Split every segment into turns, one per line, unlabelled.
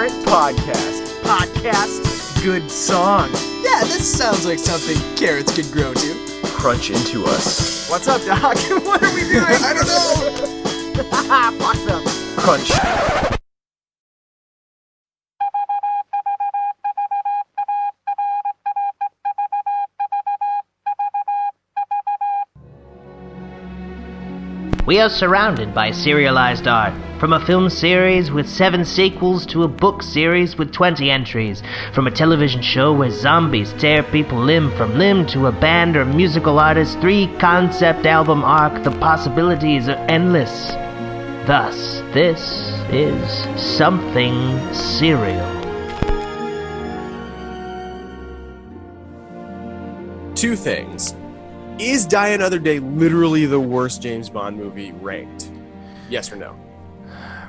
Kerrit podcast. Podcast, good song.
Yeah, this sounds like something carrots could grow to.
Crunch into us.
What's up, Doc? What are we doing?
I don't know.
Fuck them.
Crunch.
We are surrounded by serialized art, from a film series with 7 sequels to a book series with 20 entries, from a television show where zombies tear people limb from limb to a band or musical artist 3-concept album arc. The possibilities are endless. Thus, this is something serial.
Two things. Is Die Another Day literally the worst James Bond movie ranked? Yes or no?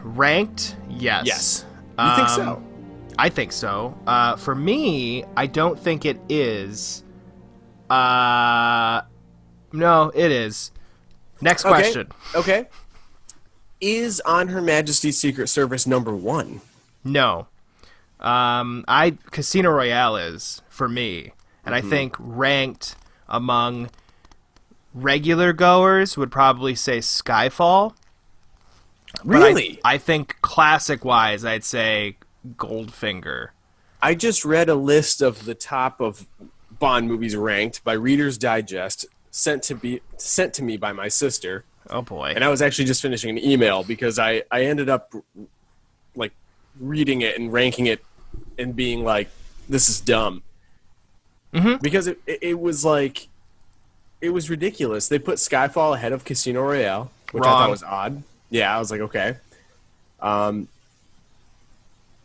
Ranked? Yes.
Yes. You think so?
I think so. For me, I don't think it is. No, it is. Next question.
Okay. Is On Her Majesty's Secret Service #1?
No. Casino Royale is, for me. And I think ranked among regular goers would probably say Skyfall.
Really?
I think classic-wise, I'd say Goldfinger.
I just read a list of the top of Bond movies ranked by Reader's Digest, sent to me by my sister.
Oh boy!
And I was actually just finishing an email because I ended up like reading it and ranking it and being like, this is dumb. Mm-hmm. Because it was like, it was ridiculous. They put Skyfall ahead of Casino Royale, which
Wrong.
I thought was odd. Yeah, I was like, okay.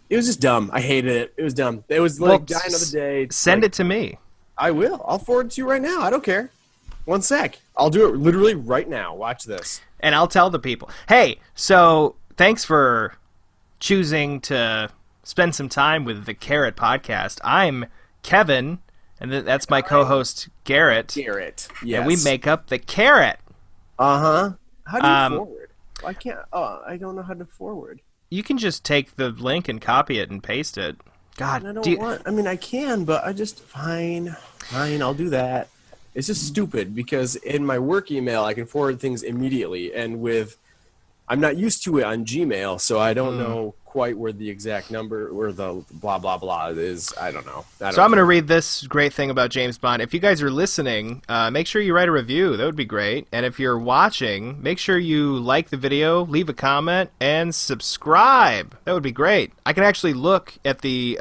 It was just dumb. I hated it. It was dumb. It was like Die Another Day.
Send it to me.
I will. I'll forward it to you right now. I don't care. One sec. I'll do it literally right now. Watch this.
And I'll tell the people. Hey, so thanks for choosing to spend some time with the Kerrit podcast. I'm Kevin, and that's my co-host Gerrit.
Gerrit, yes.
And we make up the Kerrit.
Uh-huh. How do you forward? I can't. Oh, I don't know how to forward.
You can just take the link and copy it and paste it. God,
I don't want. I mean, I can, but I just fine. I'll do that. It's just stupid because in my work email I can forward things immediately, and I'm not used to it on Gmail, so I don't know quite where the exact number, where the blah, blah, blah is. I don't know.
I'm going to read this great thing about James Bond. If you guys are listening, make sure you write a review. That would be great. And if you're watching, make sure you like the video, leave a comment, and subscribe. That would be great. I can actually look at the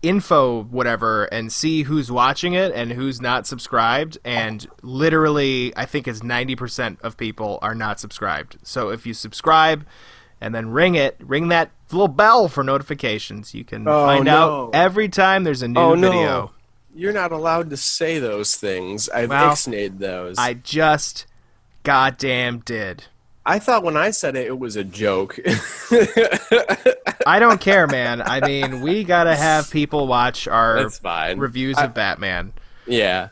info, whatever, and see who's watching it and who's not subscribed. And literally, I think it's 90% of people are not subscribed. So if you subscribe and then ring that little bell for notifications, you can find out every time there's a new video.
You're not allowed to say those things. I've ixnayed those.
I just goddamn did.
I thought when I said it was a joke.
I don't care, man. I mean, we gotta have people watch our reviews of Batman.
Yeah,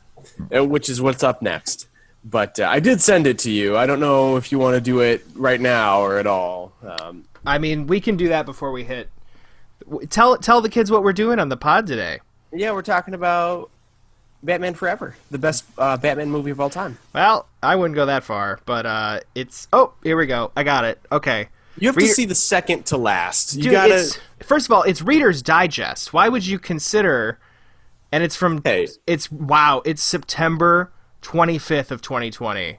which is what's up next. But I did send it to you. I don't know if you want to do it right now or at all.
I mean, we can do that before we hit. Tell the kids what we're doing on the pod today.
Yeah, we're talking about Batman Forever, the best Batman movie of all time.
Well, I wouldn't go that far, but it's... Oh, here we go. I got it. Okay.
You have to see the second to last. You
Dude,
gotta...
First of all, it's Reader's Digest. Why would you consider... And it's from...
Hey.
It's September 25th of 2020.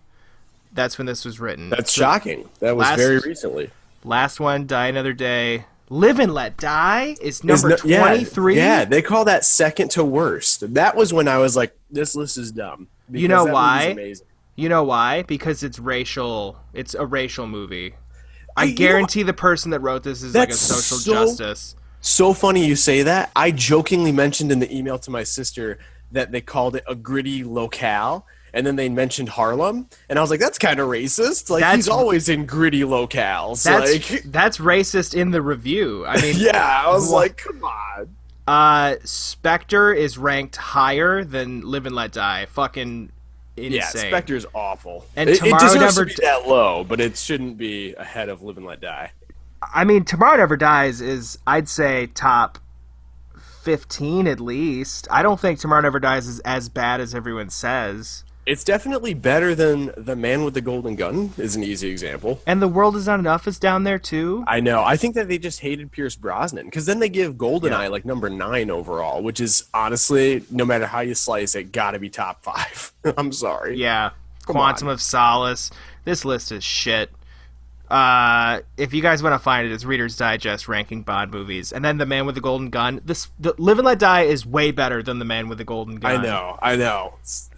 That's when this was written.
That's shocking. That was very recently.
Last one, Die Another Day. Live and Let Die is number 23.
Yeah, they call that second to worst. That was when I was like, this list is dumb.
You know why?
Amazing.
You know why? Because it's racial. It's a racial movie. I guarantee the person that wrote this is like a social justice.
So funny you say that. I jokingly mentioned in the email to my sister that they called it a gritty locale, and then they mentioned Harlem, and I was like, that's kind of racist. Like, he's always in gritty locales.
That's racist in the review. I mean,
yeah, I was like, come on.
Spectre is ranked higher than Live and Let Die. Fucking insane.
Yeah, Spectre's awful.
And
it
Tomorrow
deserves
Never
to be that low, but it shouldn't be ahead of Live and Let Die.
I mean, Tomorrow Never Dies is, I'd say, top 15 at least. I don't think Tomorrow Never Dies is as bad as everyone says.
It's definitely better than The Man with the Golden Gun is an easy example.
And The World Is Not Enough is down there too.
I know. I think that they just hated Pierce Brosnan because then they give GoldenEye like number 9 overall, which is honestly, no matter how you slice it, got to be top 5. I'm sorry.
Yeah. Quantum of Solace. This list is shit. If you guys want to find it, it's Reader's Digest ranking Bond movies. And then The Man with the Golden Gun. The Live and Let Die is way better than The Man with the Golden Gun.
I know.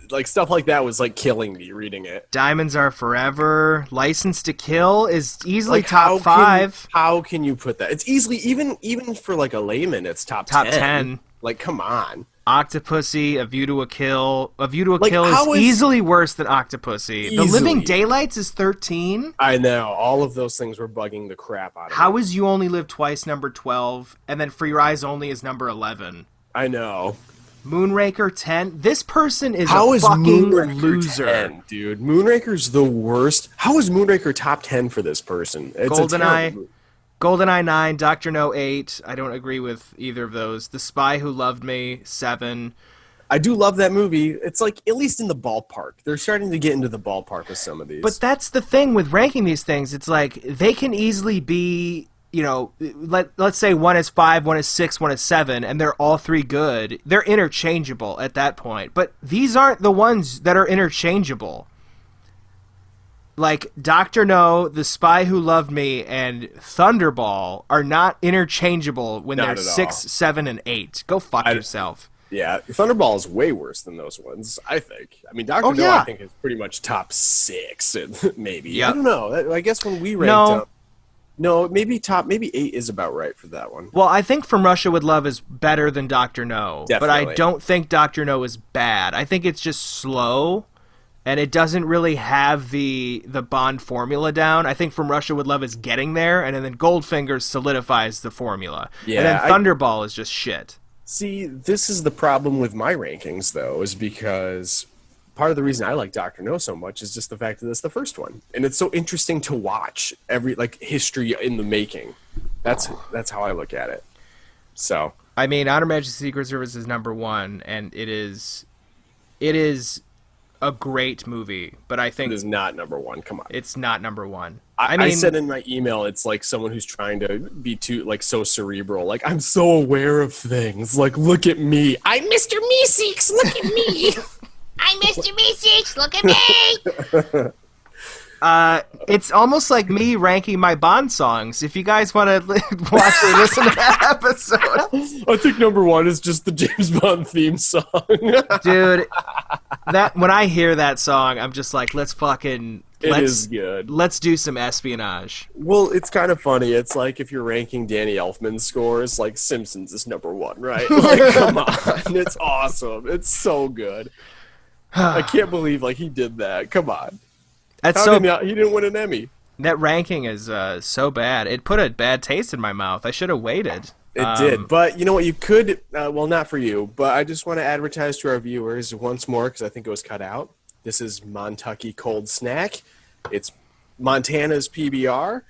Like, stuff like that was, like, killing me reading it.
Diamonds Are Forever. License to Kill is easily like, top 5.
How can you put that? It's easily, even for, like, a layman, it's top 10. Like, come on.
Octopussy, A View to a Kill. A View to a Kill is easily worse than Octopussy. The Living Daylights is 13.
I know. All of those things were bugging the crap out of me.
How is You Only Live Twice number 12, and then For Your Eyes Only is number 11?
I know.
Moonraker 10. This person is a fucking loser.
10, dude? Moonraker's the worst. How is Moonraker top 10 for this person? It's
GoldenEye 9, Dr. No 8. I don't agree with either of those. The Spy Who Loved Me 7.
I do love that movie. It's like at least in the ballpark. They're starting to get into the ballpark with some of these.
But that's the thing with ranking these things. It's like they can easily be, you know, let's say one is 5, one is 6, one is 7, and they're all 3 good. They're interchangeable at that point. But these aren't the ones that are interchangeable. Like, Dr. No, The Spy Who Loved Me, and Thunderball are not interchangeable when they're 6, 7, and 8. Go fuck yourself.
Yeah, Thunderball is way worse than those ones, I think. I mean, Dr. No, I think, is pretty much top 6, maybe. Yep. I don't know. I guess when we ranked maybe 8 is about right for that one.
Well, I think From Russia with Love is better than Dr. No. Definitely. But I don't think Dr. No is bad. I think it's just slow. And it doesn't really have the Bond formula down. I think From Russia with Love is getting there, and then Goldfinger solidifies the formula. Yeah, and then Thunderball is just shit.
See, this is the problem with my rankings, though, is because part of the reason I like Dr. No so much is just the fact that it's the first one. And it's so interesting to watch every, like, history in the making. That's how I look at it. So.
I mean, Honor Majesty's Secret Service is number 1, and it is a great movie, but I think
it is not number 1. Come on,
it's not number 1.
I said in my email, it's like someone who's trying to be too so cerebral. Like, I'm so aware of things. Like, look at me. I'm Mr. Meeseeks. Look at me.
I'm Mr. Meeseeks. Look at me.
It's almost like me ranking my Bond songs. If you guys want to watch or listen to that episode,
I think number 1 is just the James Bond theme song.
Dude, that when I hear that song, I'm just like, let's
is good.
Let's do some espionage.
Well, it's kind of funny. It's like if you're ranking Danny Elfman's scores, like Simpsons is number 1, right? Like, come on, it's awesome. It's so good. I can't believe he did that. Come on. He didn't win an Emmy.
That ranking is so bad. It put a bad taste in my mouth. I should have waited.
It did. But you know what? You could, well, not for you, but I just want to advertise to our viewers once more because I think it was cut out. This is Montucky Cold Snack. It's Montana's PBR.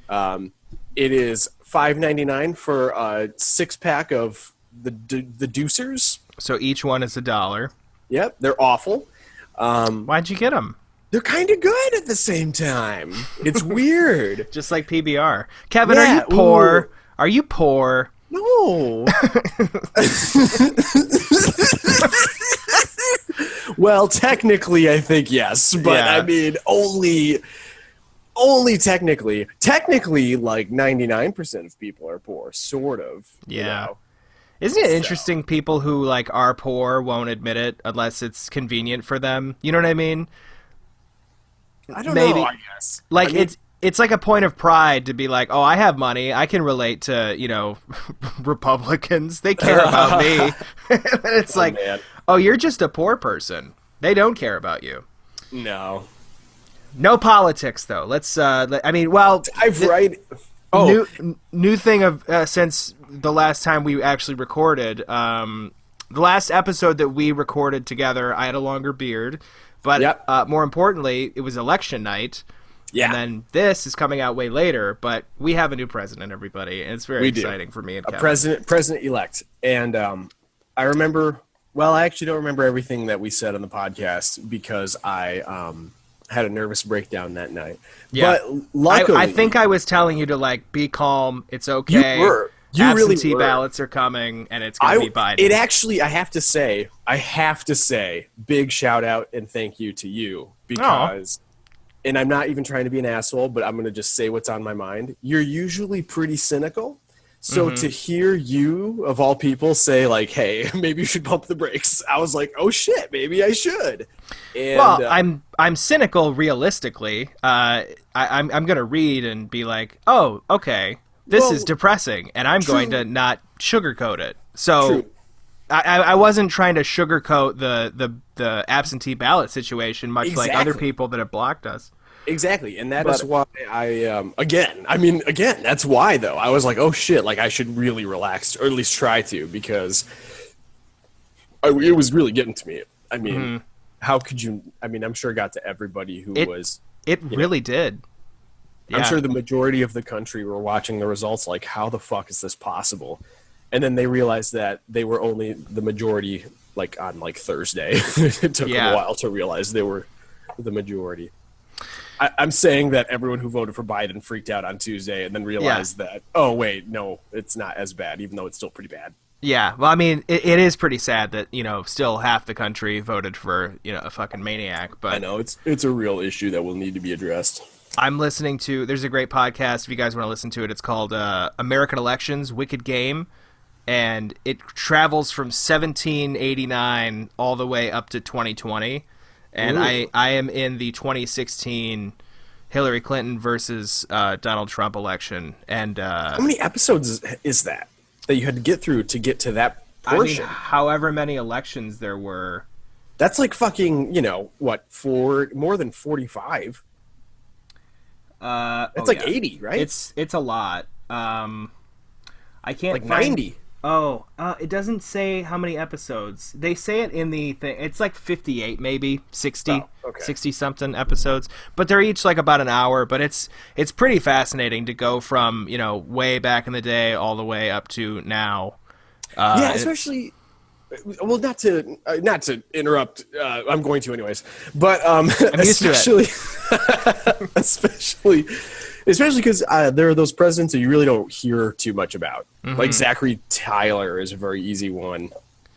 It is $5.99 for a 6-pack of the Deucers.
So each one is $1.
Yep, they're awful.
Why'd you get them?
They're kind of good at the same time. It's weird.
Just like PBR. Kevin, are you poor? Ooh. Are you poor?
No. Well, technically, I think yes, but yeah. I mean, only technically. Technically, like 99% of people are poor, sort of.
Yeah.
You know?
Isn't it interesting? People who are poor won't admit it unless it's convenient for them. You know what I mean?
I don't know, I guess.
It's like a point of pride to be like, oh, I have money. I can relate to, Republicans. They care about me. It's man. Oh, you're just a poor person. They don't care about you.
No.
No politics, though. Let's,
I've
new thing of since the last time we actually recorded. The last episode that we recorded together, I had a longer beard. But more importantly, it was election night.
Yeah.
And then this is coming out way later, but we have a new president, everybody, and it's very exciting for me and Kevin.
President-elect. And I remember, well, I actually don't remember everything that we said on the podcast because I had a nervous breakdown that night.
Yeah.
But luckily...
I think I was telling you to, like, be calm, it's okay.
You were. You
Absentee
really were.
ballots are coming, and it's going to be Biden.
It actually, I have to say, big shout out and thank you to you because... And I'm not even trying to be an asshole, but I'm going to just say what's on my mind. You're usually pretty cynical. So to hear you, of all people, say, like, hey, maybe you should pump the brakes, I was like, oh, shit, maybe I should. And,
well, I'm cynical realistically. I'm going to read and be like, oh, okay, this is depressing, and I'm going to not sugarcoat it. So I wasn't trying to sugarcoat the absentee ballot situation, much like other people that have blocked us.
Exactly, and that is why again, that's why, though. I was like, oh, shit, like, I should really relax, or at least try to, because it was really getting to me. I mean, how could you... I mean, I'm sure it got to everybody who was...
It really did. Yeah.
I'm sure the majority of the country were watching the results like, how the fuck is this possible? And then they realized that they were only the majority, like, on, like, Thursday. It took them a while to realize they were the majority. I'm saying that everyone who voted for Biden freaked out on Tuesday and then realized that, oh, wait, no, it's not as bad, even though it's still pretty bad.
Yeah, well, I mean, it is pretty sad that, still half the country voted for, a fucking maniac. But
I know, it's a real issue that will need to be addressed.
I'm listening to, there's a great podcast, if you guys want to listen to it, it's called American Elections, Wicked Game. And it travels from 1789 all the way up to 2020. And I am in the 2016 Hillary Clinton versus Donald Trump election. And
how many episodes is that you had to get through to get to that portion?
I mean, however many elections there were.
That's like fucking, more than 45. It's 80, right?
It's a lot. I can't
like
find...
90.
Oh, it doesn't say how many episodes. They say it in the thing. It's like 58, maybe 60, 60-something episodes. But they're each like about an hour. But it's pretty fascinating to go from, way back in the day all the way up to now.
Yeah, especially... Well, not to interrupt. I'm going to anyways. But
I'm used to
it. Especially because there are those presidents that you really don't hear too much about. Like Zachary Taylor is a very easy one,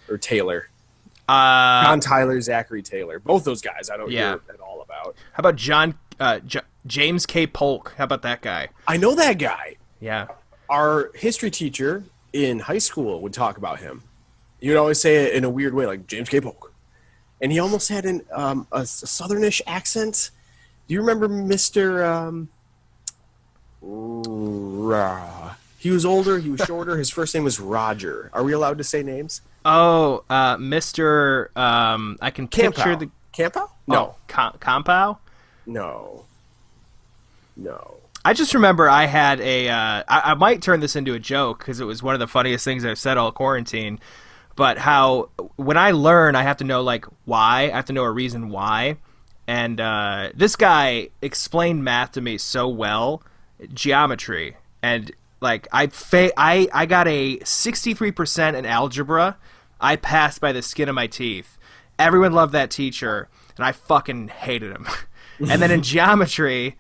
or Taylor. John Tyler, Zachary Taylor. Both those guys I don't hear at all about.
How about James K. Polk? How about that guy?
I know that guy.
Yeah.
Our history teacher in high school would talk about him. He would always say it in a weird way, like James K. Polk. And he almost had a southernish accent. Do you remember Mr. He was older, he was shorter, his first name was Roger. Are we allowed to say names?
Oh, Mr. I can picture the...
Campow?
No. Compow?
No.
I just remember I had I might turn this into a joke because it was one of the funniest things I've said all quarantine, but how when I learn, I have to know, like, why. I have to know a reason why. And this guy explained math to me so well, geometry, and like I got a 63% in algebra. I passed by the skin of my teeth. Everyone loved that teacher, and I fucking hated him. And then in geometry,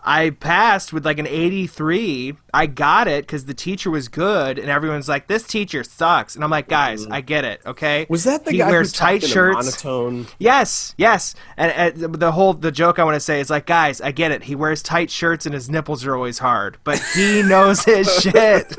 I passed with like an 83. I got it because the teacher was good, and everyone's like, "This teacher sucks." And I'm like, "Guys, I get it, okay?"
Was that the
he
guy
wears
who
tight
talked in a
shirts?
monotone?
Yes. And the joke I want to say is like, guys, I get it. He wears tight shirts and his nipples are always hard, but he knows his shit.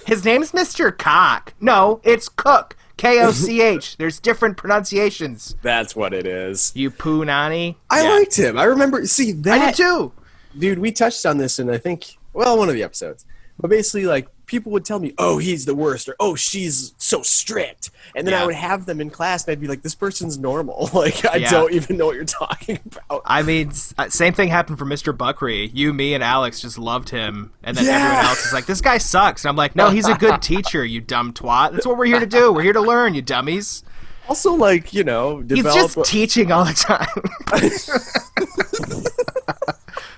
His name's Mr. Cock. No, it's Cook. K-O-C-H. There's different pronunciations.
That's what it is.
You punani.
I liked him. I remember. See, that...
I did too.
Dude, we touched on this in, I think, one of the episodes. But basically, like, people would tell me, oh, he's the worst, or, oh, she's so strict. And then I would have them in class, and I'd be like, this person's normal. Like, I don't even know what you're talking about.
I mean, same thing happened for Mr. Buckrey. You, me, and Alex just loved him. And then everyone else is like, this guy sucks. And I'm like, no, he's a good teacher, you dumb twat. That's what we're here to do. We're here to learn, you dummies.
Also, like,
He's
develop.
just teaching all the time.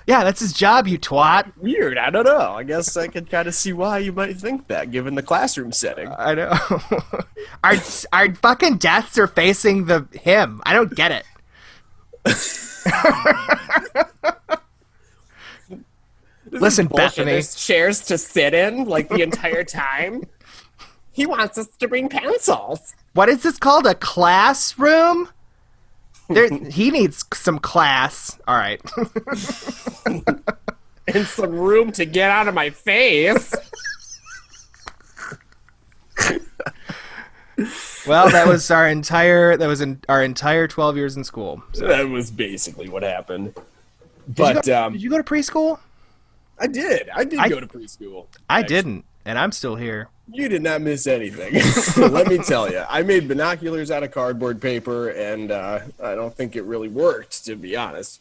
Yeah, that's his job, you twat.
Weird. I don't know. I guess I could kind of see why you might think that, given the classroom setting.
I know. Our fucking desks are facing him. I don't get it. Listen, Bethany.
There's chairs to sit in, like, the entire time. He wants us to bring pencils.
What is this called? A classroom? He needs some class. All right.
And some room to get out of my face.
Well, that was our entire 12 years in school.
So. That was basically what happened. But
did you go to preschool?
I did. I did go to preschool.
I didn't, and I'm still here.
You did not miss anything. Let me tell you. I made binoculars out of cardboard paper, and I don't think it really worked, to be honest.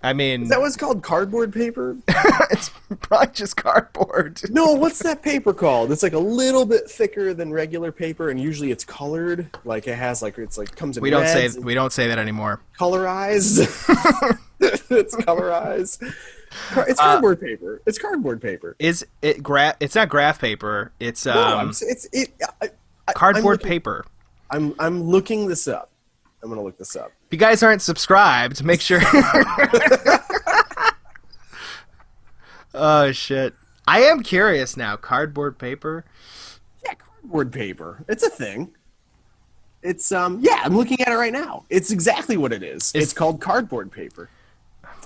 I mean...
Is that what's called, cardboard paper?
It's probably just cardboard.
No, what's that paper called? It's like a little bit thicker than regular paper, and usually it's colored. Like it has comes in
we don't say that anymore.
Colorized. It's colorized. It's cardboard paper. It's cardboard paper.
Is it It's not graph paper. It's cardboard paper.
I'm looking this up. I'm gonna look this up.
If you guys aren't subscribed, make sure. Oh shit! I am curious now. Cardboard paper.
Yeah, cardboard paper. It's a thing. It's yeah. I'm looking at it right now. It's exactly what it is. It's called cardboard paper.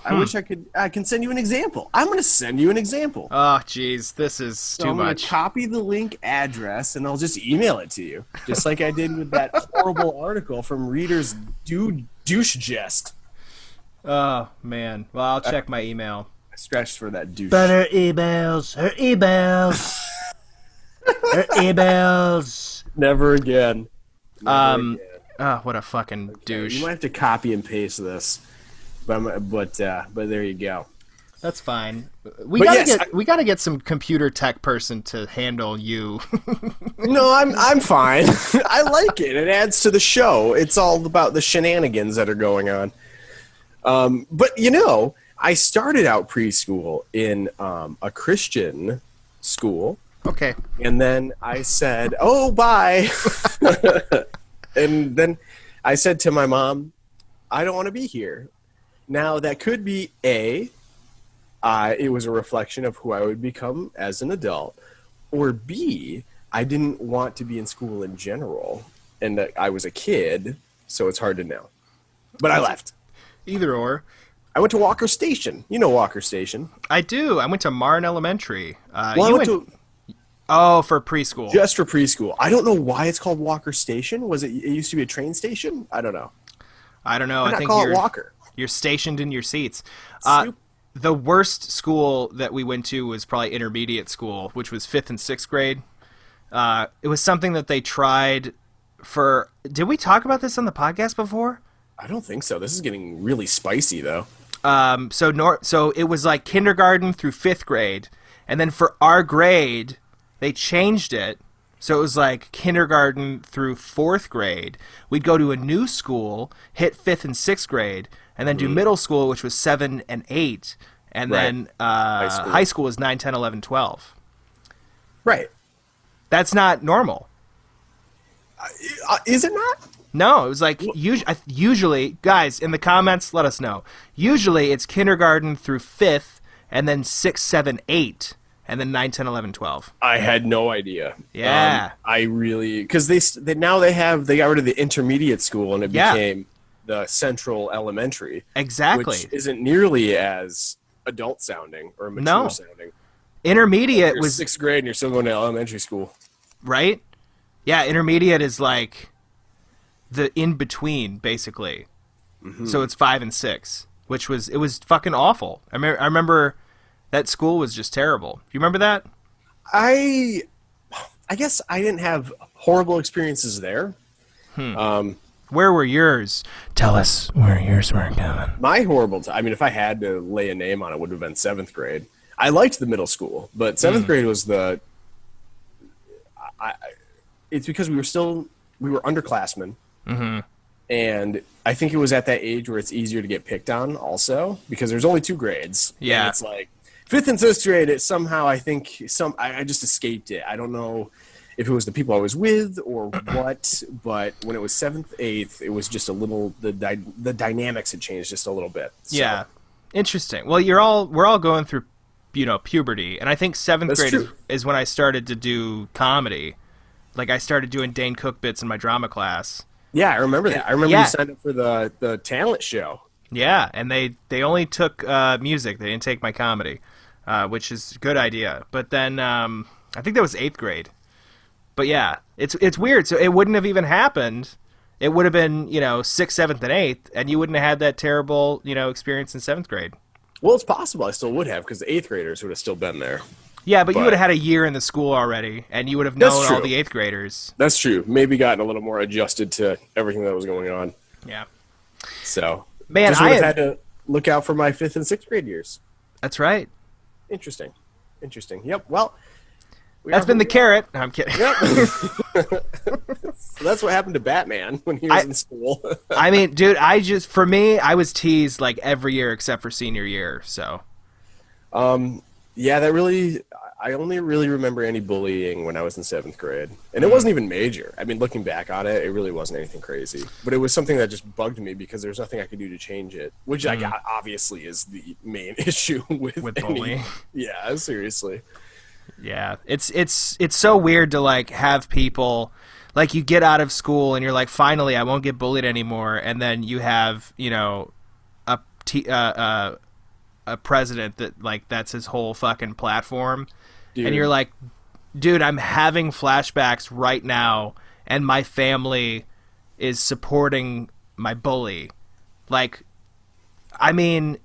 I wish I can send you an example. I'm going to send you an example.
Oh, jeez. This is too much.
I'm going to copy the link address, and I'll just email it to you. Just like I did with that horrible article from Reader's Douche Jest.
Oh, man. Well, I'll check my email.
I scratched for that douche.
But her emails. Her emails.
Never again.
Oh, what a fucking douche.
You might have to copy and paste this. But there you go.
That's fine. We gotta get some computer tech person to handle you.
No, I'm fine. I like it. It adds to the show. It's all about the shenanigans that are going on. But I started out preschool in a Christian school.
Okay.
And then I said, "Oh, bye." And then I said to my mom, "I don't want to be here." Now, that could be it was a reflection of who I would become as an adult, or B, I didn't want to be in school in general, and I was a kid, so it's hard to know. But I left.
Either or.
I went to Walker Station. You know Walker Station.
I do. I went to Marne Elementary.
I went to...
Oh, for preschool.
Just for preschool. I don't know why it's called Walker Station. It used to be a train station? I don't know.
I don't know.
Why not call it Walker? You're
stationed in your seats. The worst school that we went to was probably intermediate school, which was 5th and 6th grade. It was something that they tried for... Did we talk about this on the podcast before?
I don't think so. This is getting really spicy, though.
So it was like kindergarten through 5th grade, and then for our grade, they changed it. So it was like kindergarten through 4th grade. We'd go to a new school, hit 5th and 6th grade, and then do middle school, which was 7 and 8. And then high school was 9, 10, 11, 12.
Right.
That's not normal.
Is it not?
No, it was like usually, guys, in the comments, let us know. Usually it's kindergarten through 5th, and then 6, 7, 8. And then 9, 10, 11, 12.
I had no idea.
Yeah.
I really... Because they got rid of the intermediate school, and it became the central elementary.
Exactly.
Which isn't nearly as adult-sounding or mature-sounding.
Intermediate
You're
was...
6th grade, and you're still going to elementary school.
Right? Yeah, intermediate is like the in-between, basically. Mm-hmm. So it's 5 and 6, which was... It was fucking awful. I remember... That school was just terrible. You remember that?
I guess I didn't have horrible experiences there.
Where were yours? Tell us where yours were, Kevin.
My horrible I mean, if I had to lay a name on it, would have been 7th grade. I liked the middle school, but 7th grade was it's because we were underclassmen. And I think it was at that age where it's easier to get picked on also, because there's only 2 grades.
Yeah.
And it's like 5th and 6th grade, it somehow, I think I just escaped it. I don't know if it was the people I was with or what, but when it was 7th, 8th, it was just a little, the dynamics had changed just a little bit. So.
Yeah. Interesting. Well, we're all going through, puberty, and I think 7th grade is when I started to do comedy. Like, I started doing Dane Cook bits in my drama class.
Yeah, I remember that. I remember you signed up for the talent show.
Yeah, and they only took music. They didn't take my comedy, which is a good idea. But then I think that was 8th grade. But yeah, it's weird. So it wouldn't have even happened. It would have been 6th, 7th, and 8th, and you wouldn't have had that terrible experience in 7th grade.
Well, it's possible I still would have, because the 8th graders would have still been there.
Yeah, but you would have had a year in the school already, and you would have known all the 8th graders.
That's true. Maybe gotten a little more adjusted to everything that was going on.
Yeah.
So,
man,
I had to look out for my 5th and 6th grade years.
That's right.
Interesting. Yep. Well,
that's been the Kerrit. No, I'm kidding.
Yep. So that's what happened to Batman when he was in school.
I mean, dude, for me, I was teased like every year except for senior year. So.
Yeah, I only really remember any bullying when I was in 7th grade. And it wasn't even major. I mean, looking back on it, it really wasn't anything crazy. But it was something that just bugged me because there's nothing I could do to change it, which obviously is the main issue with
bullying.
Yeah, seriously.
Yeah, it's so weird to like have people like you get out of school and you're like, finally, I won't get bullied anymore, and then you have a president that like that's his whole fucking platform, and you're like, dude, I'm having flashbacks right now, and my family is supporting my bully. Like, I mean,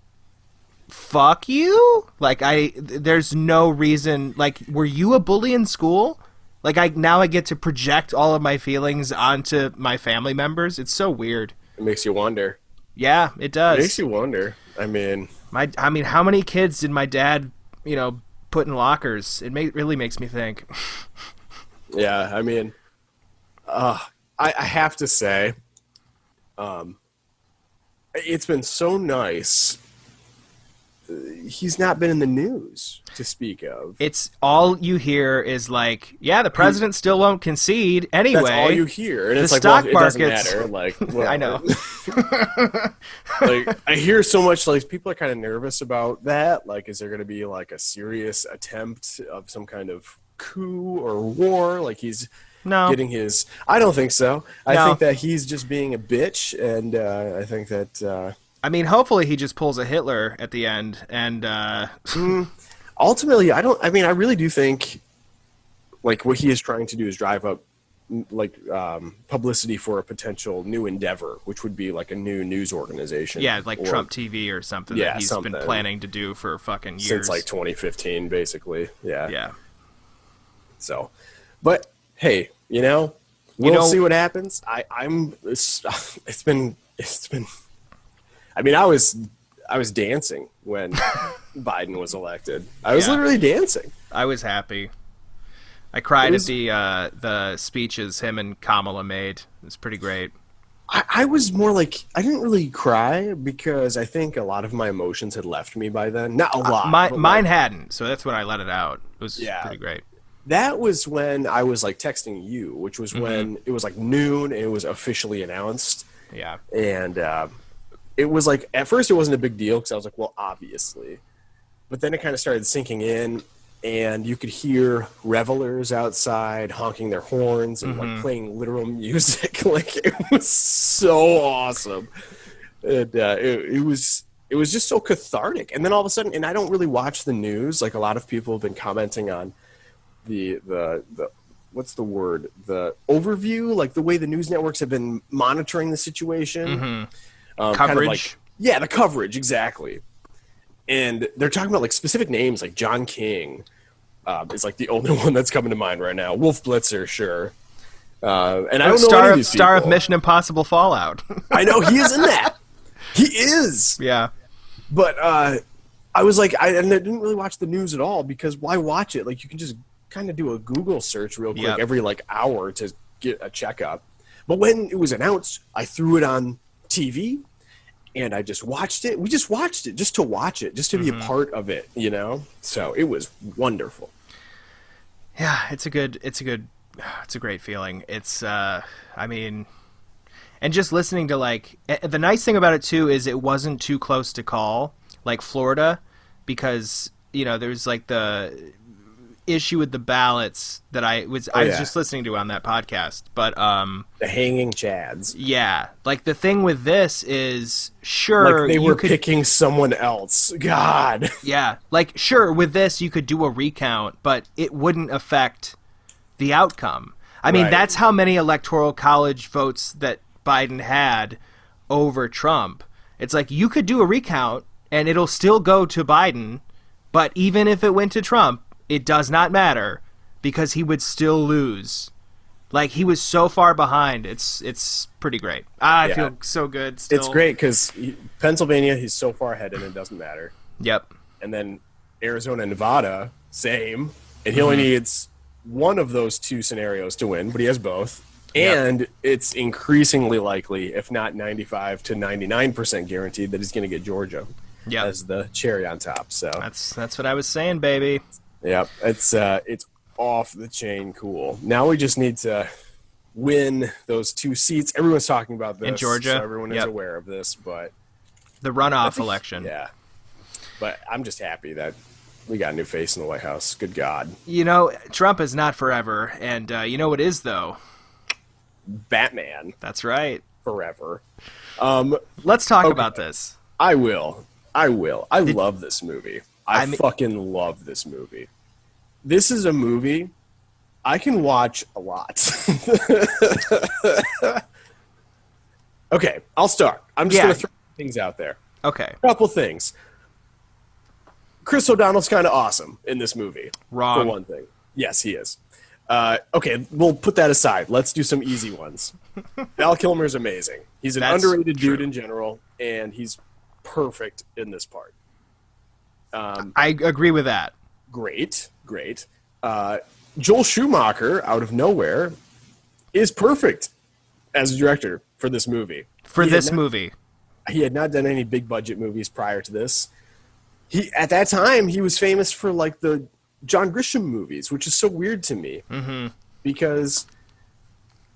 fuck you. Like, there's no reason. Like, were you a bully in school? Like, I get to project all of my feelings onto my family members. It's so weird.
It makes you wonder.
Yeah, it does.
It makes you wonder. I mean,
how many kids did my dad, put in lockers? It really makes me think.
Yeah, I mean, I have to say, it's been so nice. He's not been in the news to speak of.
It's all you hear is like, yeah, the president still won't concede anyway.
That's all you hear, and it's like,
stock
well,
markets.
It doesn't matter. Like, well,
I know.
Like, I hear so much. Like, people are kind of nervous about that. Like, is there going to be like a serious attempt of some kind of coup or war? Like, he's getting his. I don't think so. I think that he's just being a bitch, and I think that.
I mean, hopefully he just pulls a Hitler at the end, and
ultimately, I really do think, like, what he is trying to do is drive up, like, publicity for a potential new endeavor, which would be like a new news organization.
Yeah, like Trump TV or something that he's been planning to do for fucking years.
Since like 2015, basically. Yeah.
Yeah.
So, but hey, we'll see what happens. It's been. I mean, I was dancing when Biden was elected. I was literally dancing.
I was happy. I cried at the speeches him and Kamala made. It was pretty great.
I was more like, I didn't really cry because I think a lot of my emotions had left me by then. Not a lot.
Mine hadn't, so that's when I let it out. It was pretty great.
That was when I was like texting you, which was when it was like noon and it was officially announced.
Yeah.
And it was like, at first it wasn't a big deal because I was like, well, obviously. But then it kind of started sinking in, and you could hear revelers outside honking their horns and like playing literal music. Like, it was so awesome. And it was just so cathartic. And then all of a sudden, and I don't really watch the news. Like, a lot of people have been commenting on the what's the word? The overview, like the way the news networks have been monitoring the situation.
Coverage.
Kind of like, the coverage, exactly. And they're talking about like specific names, like John King is like the only one that's coming to mind right now. Wolf Blitzer, sure. And I don't know any of these
star
people.
of Mission Impossible Fallout.
I know, he is in that. He is.
Yeah.
But I was like, I didn't really watch the news at all because why watch it? Like, you can just kind of do a Google search real quick every like hour to get a checkup. But when it was announced, I threw it on TV, and I just watched it. We just watched it just to watch it, just to be a part of it, you know? So it was wonderful.
Yeah, it's a great feeling. It's, I mean, and just listening to, like, the nice thing about it, too, is it wasn't too close to call, like Florida, because, you know, there's, like, the issue with the ballots that I was just listening to on that podcast, but
the hanging chads.
Yeah, like the thing with this is, sure,
like they were picking someone else. God.
Yeah, like sure, with this you could do a recount, but it wouldn't affect the outcome. I mean, that's how many electoral college votes that Biden had over Trump. It's like you could do a recount and it'll still go to Biden, but even if it went to Trump, it does not matter because he would still lose. Like, he was so far behind. It's pretty great. I feel so good still.
It's great because Pennsylvania, he's so far ahead and it doesn't matter.
Yep.
And then Arizona and Nevada, same. And he only needs one of those two scenarios to win, but he has both. Yep. And it's increasingly likely, if not 95 to 99% guaranteed, that he's going to get Georgia as the cherry on top. So
that's what I was saying, baby.
Yeah, it's off the chain cool. Now we just need to win those two seats. Everyone's talking about this
in Georgia.
So everyone is aware of this, but
the runoff election.
Yeah, but I'm just happy that we got a new face in the White House. Good God.
You know, Trump is not forever, and you know what is though?
Batman.
That's right.
Forever.
Let's talk about this.
I will. I love this movie. I fucking love this movie. This is a movie I can watch a lot. Okay, I'll start. I'm just going to throw things out there.
Okay.
A couple things. Chris O'Donnell's kind of awesome in this movie.
Wrong.
For one thing. Yes, he is. Okay, we'll put that aside. Let's do some easy ones. Val Kilmer's amazing. He's an underrated dude in general, and he's perfect in this part.
I agree with that.
Great. Joel Schumacher, out of nowhere, is perfect as a director for this movie.
He
had not done any big budget movies prior to this. At that time, he was famous for like the John Grisham movies, which is so weird to me. Mm-hmm. Because,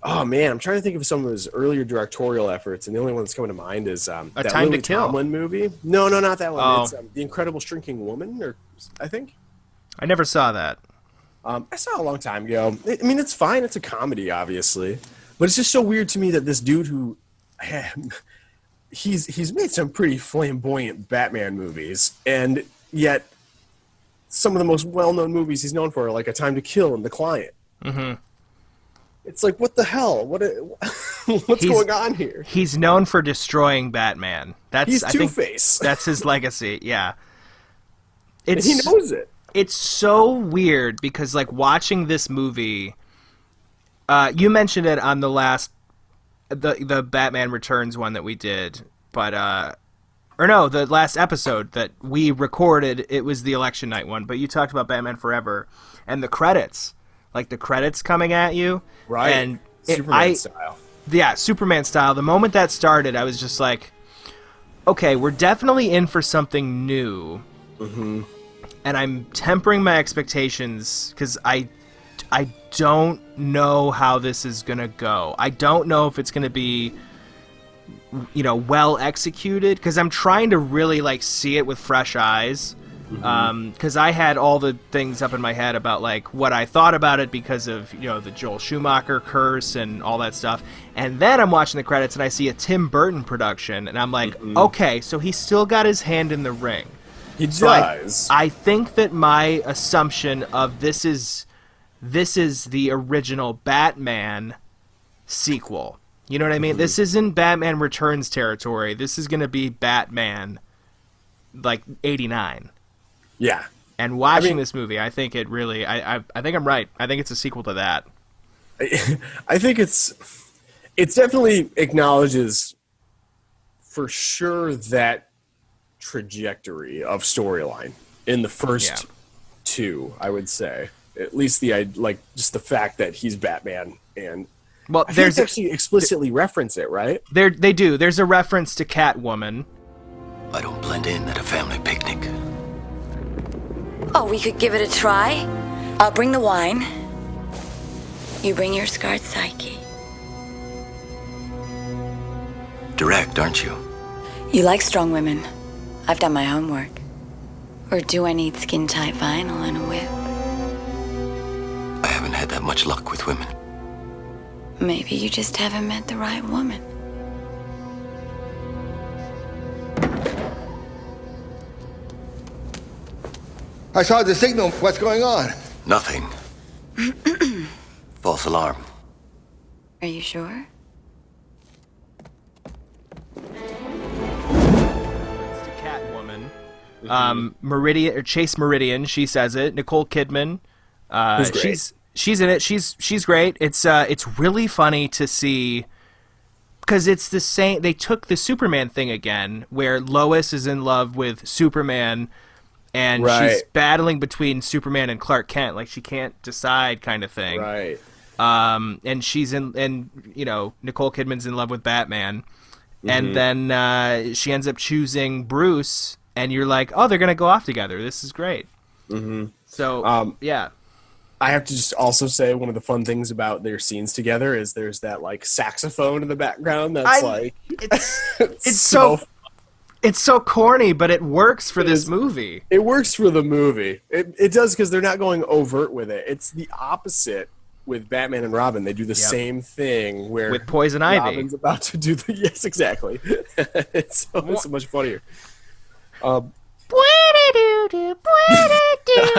oh man, I'm trying to think of some of his earlier directorial efforts, and the only one that's coming to mind is that
Time
Lily
to Kill
Tomlin movie. No, not that one. Oh. It's The Incredible Shrinking Woman, or I think.
I never saw that.
I saw it a long time ago. I mean, it's fine. It's a comedy, obviously, but it's just so weird to me that this dude who he's made some pretty flamboyant Batman movies, and yet some of the most well-known movies he's known for are like A Time to Kill and The Client. Mm-hmm. It's like, what the hell? What's going on here?
He's known for destroying Batman.
He's Two-Face.
That's his legacy. Yeah,
and he knows it.
It's so weird because, like, watching this movie, you mentioned it on the last, the Batman Returns one that we did, but, the last episode that we recorded, it was the election night one, but you talked about Batman Forever, and the credits, like the credits coming at you.
Right,
and
Superman style.
Yeah, Superman style. The moment that started, I was just like, okay, we're definitely in for something new. Mm-hmm. And I'm tempering my expectations because I don't know how this is going to go. I don't know if it's going to be, well executed, because I'm trying to really, like, see it with fresh eyes. Because I had all the things up in my head about, like, what I thought about it because of, the Joel Schumacher curse and all that stuff. And then I'm watching the credits and I see a Tim Burton production, and I'm like, okay, so he's still got his hand in the ring.
He does.
I think that my assumption of this is the original Batman sequel. You know what I mean? This isn't Batman Returns territory. This is going to be Batman, like, 89.
Yeah.
And watching this movie, I think it really... I think I'm right. I think it's a sequel to that.
I think it definitely acknowledges for sure that trajectory of storyline in the first two, I would say. At least just the fact that he's Batman and
Well,
I think
there's
they actually explicitly reference it, right?
they do. There's a reference to Catwoman.
I don't blend in at a family picnic.
Oh, we could give it a try. I'll bring the wine. You bring your scarred psyche.
Direct, aren't you?
You like strong women. I've done my homework. Or do I need skin-tight vinyl and a whip?
I haven't had that much luck with women.
Maybe you just haven't met the right woman.
I saw the signal. What's going on?
Nothing. False alarm.
Are you sure?
It's to Catwoman. Meridian or Chase Meridian, she says it. Nicole Kidman.
Who's great.
She's in it. She's great. It's really funny to see because it's the same. They took the Superman thing again, where Lois is in love with Superman, and she's battling between Superman and Clark Kent, like she can't decide, kind of thing.
Right.
And Nicole Kidman's in love with Batman, and then she ends up choosing Bruce, and you're like, oh, they're gonna go off together. This is great. Mm-hmm. So yeah.
I have to just also say one of the fun things about their scenes together is there's that like saxophone in the background that's
it's so corny, but it works for this movie.
It works for the movie. It does because they're not going overt with it. It's the opposite with Batman and Robin. They do the same thing where
with Poison Ivy.
Robin's about to do the yes, exactly. It's so much funnier. I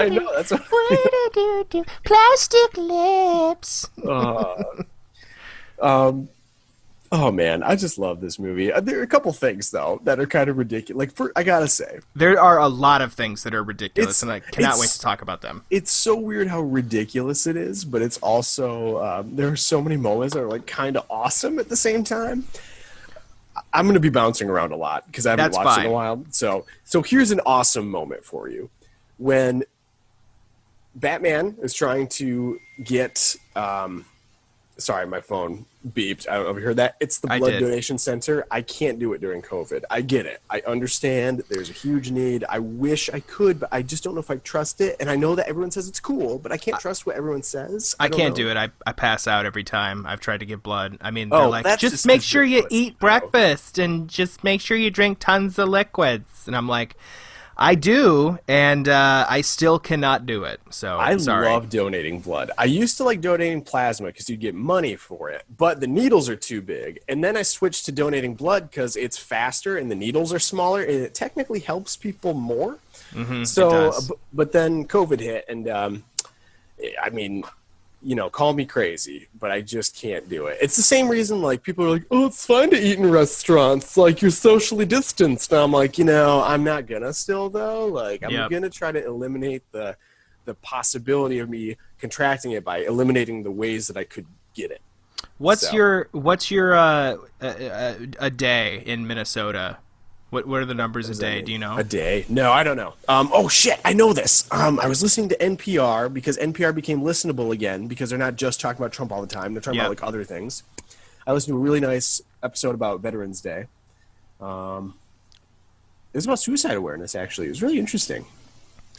know that's what
Plastic lips.
Oh man, I just love this movie. There are a couple things though that are kind of ridiculous. Like, I gotta say,
there are a lot of things that are ridiculous, and I cannot wait to talk about them.
It's so weird how ridiculous it is, but it's also there are so many moments that are like kind of awesome at the same time. I'm going to be bouncing around a lot because I haven't watched it in a while. So here's an awesome moment for you. When Batman is trying to get sorry, my phone beeped. I don't know if you heard that. It's the blood donation center. I can't do it during COVID. I get it. I understand there's a huge need. I wish I could, but I just don't know if I trust it. And I know that everyone says it's cool, but I can't trust what everyone says.
I can't do it. I pass out every time I've tried to give blood. I mean, they're like, just make sure you eat breakfast and just make sure you drink tons of liquids. And I'm like, I do, and I still cannot do it. So
I
sorry.
love donating blood. I used to like donating plasma because you'd get money for it, but the needles are too big. And then I switched to donating blood because it's faster and the needles are smaller, and it technically helps people more.
Mm-hmm,
so, but then COVID hit, and I mean, you know, call me crazy, but I just can't do it. It's the same reason, like, people are like, oh, it's fine to eat in restaurants. Like, you're socially distanced. And I'm like, you know, I'm not gonna still, though. Like, I'm gonna try to eliminate the possibility of me contracting it by eliminating the ways that I could get it.
What's your a day in Minnesota? What are the numbers a day? Do you know?
A day? No, I don't know. Oh, shit. I know this. I was listening to NPR because NPR became listenable again because they're not just talking about Trump all the time. They're talking about, like, other things. I listened to a really nice episode about Veterans Day. It was about suicide awareness, actually. It was really interesting.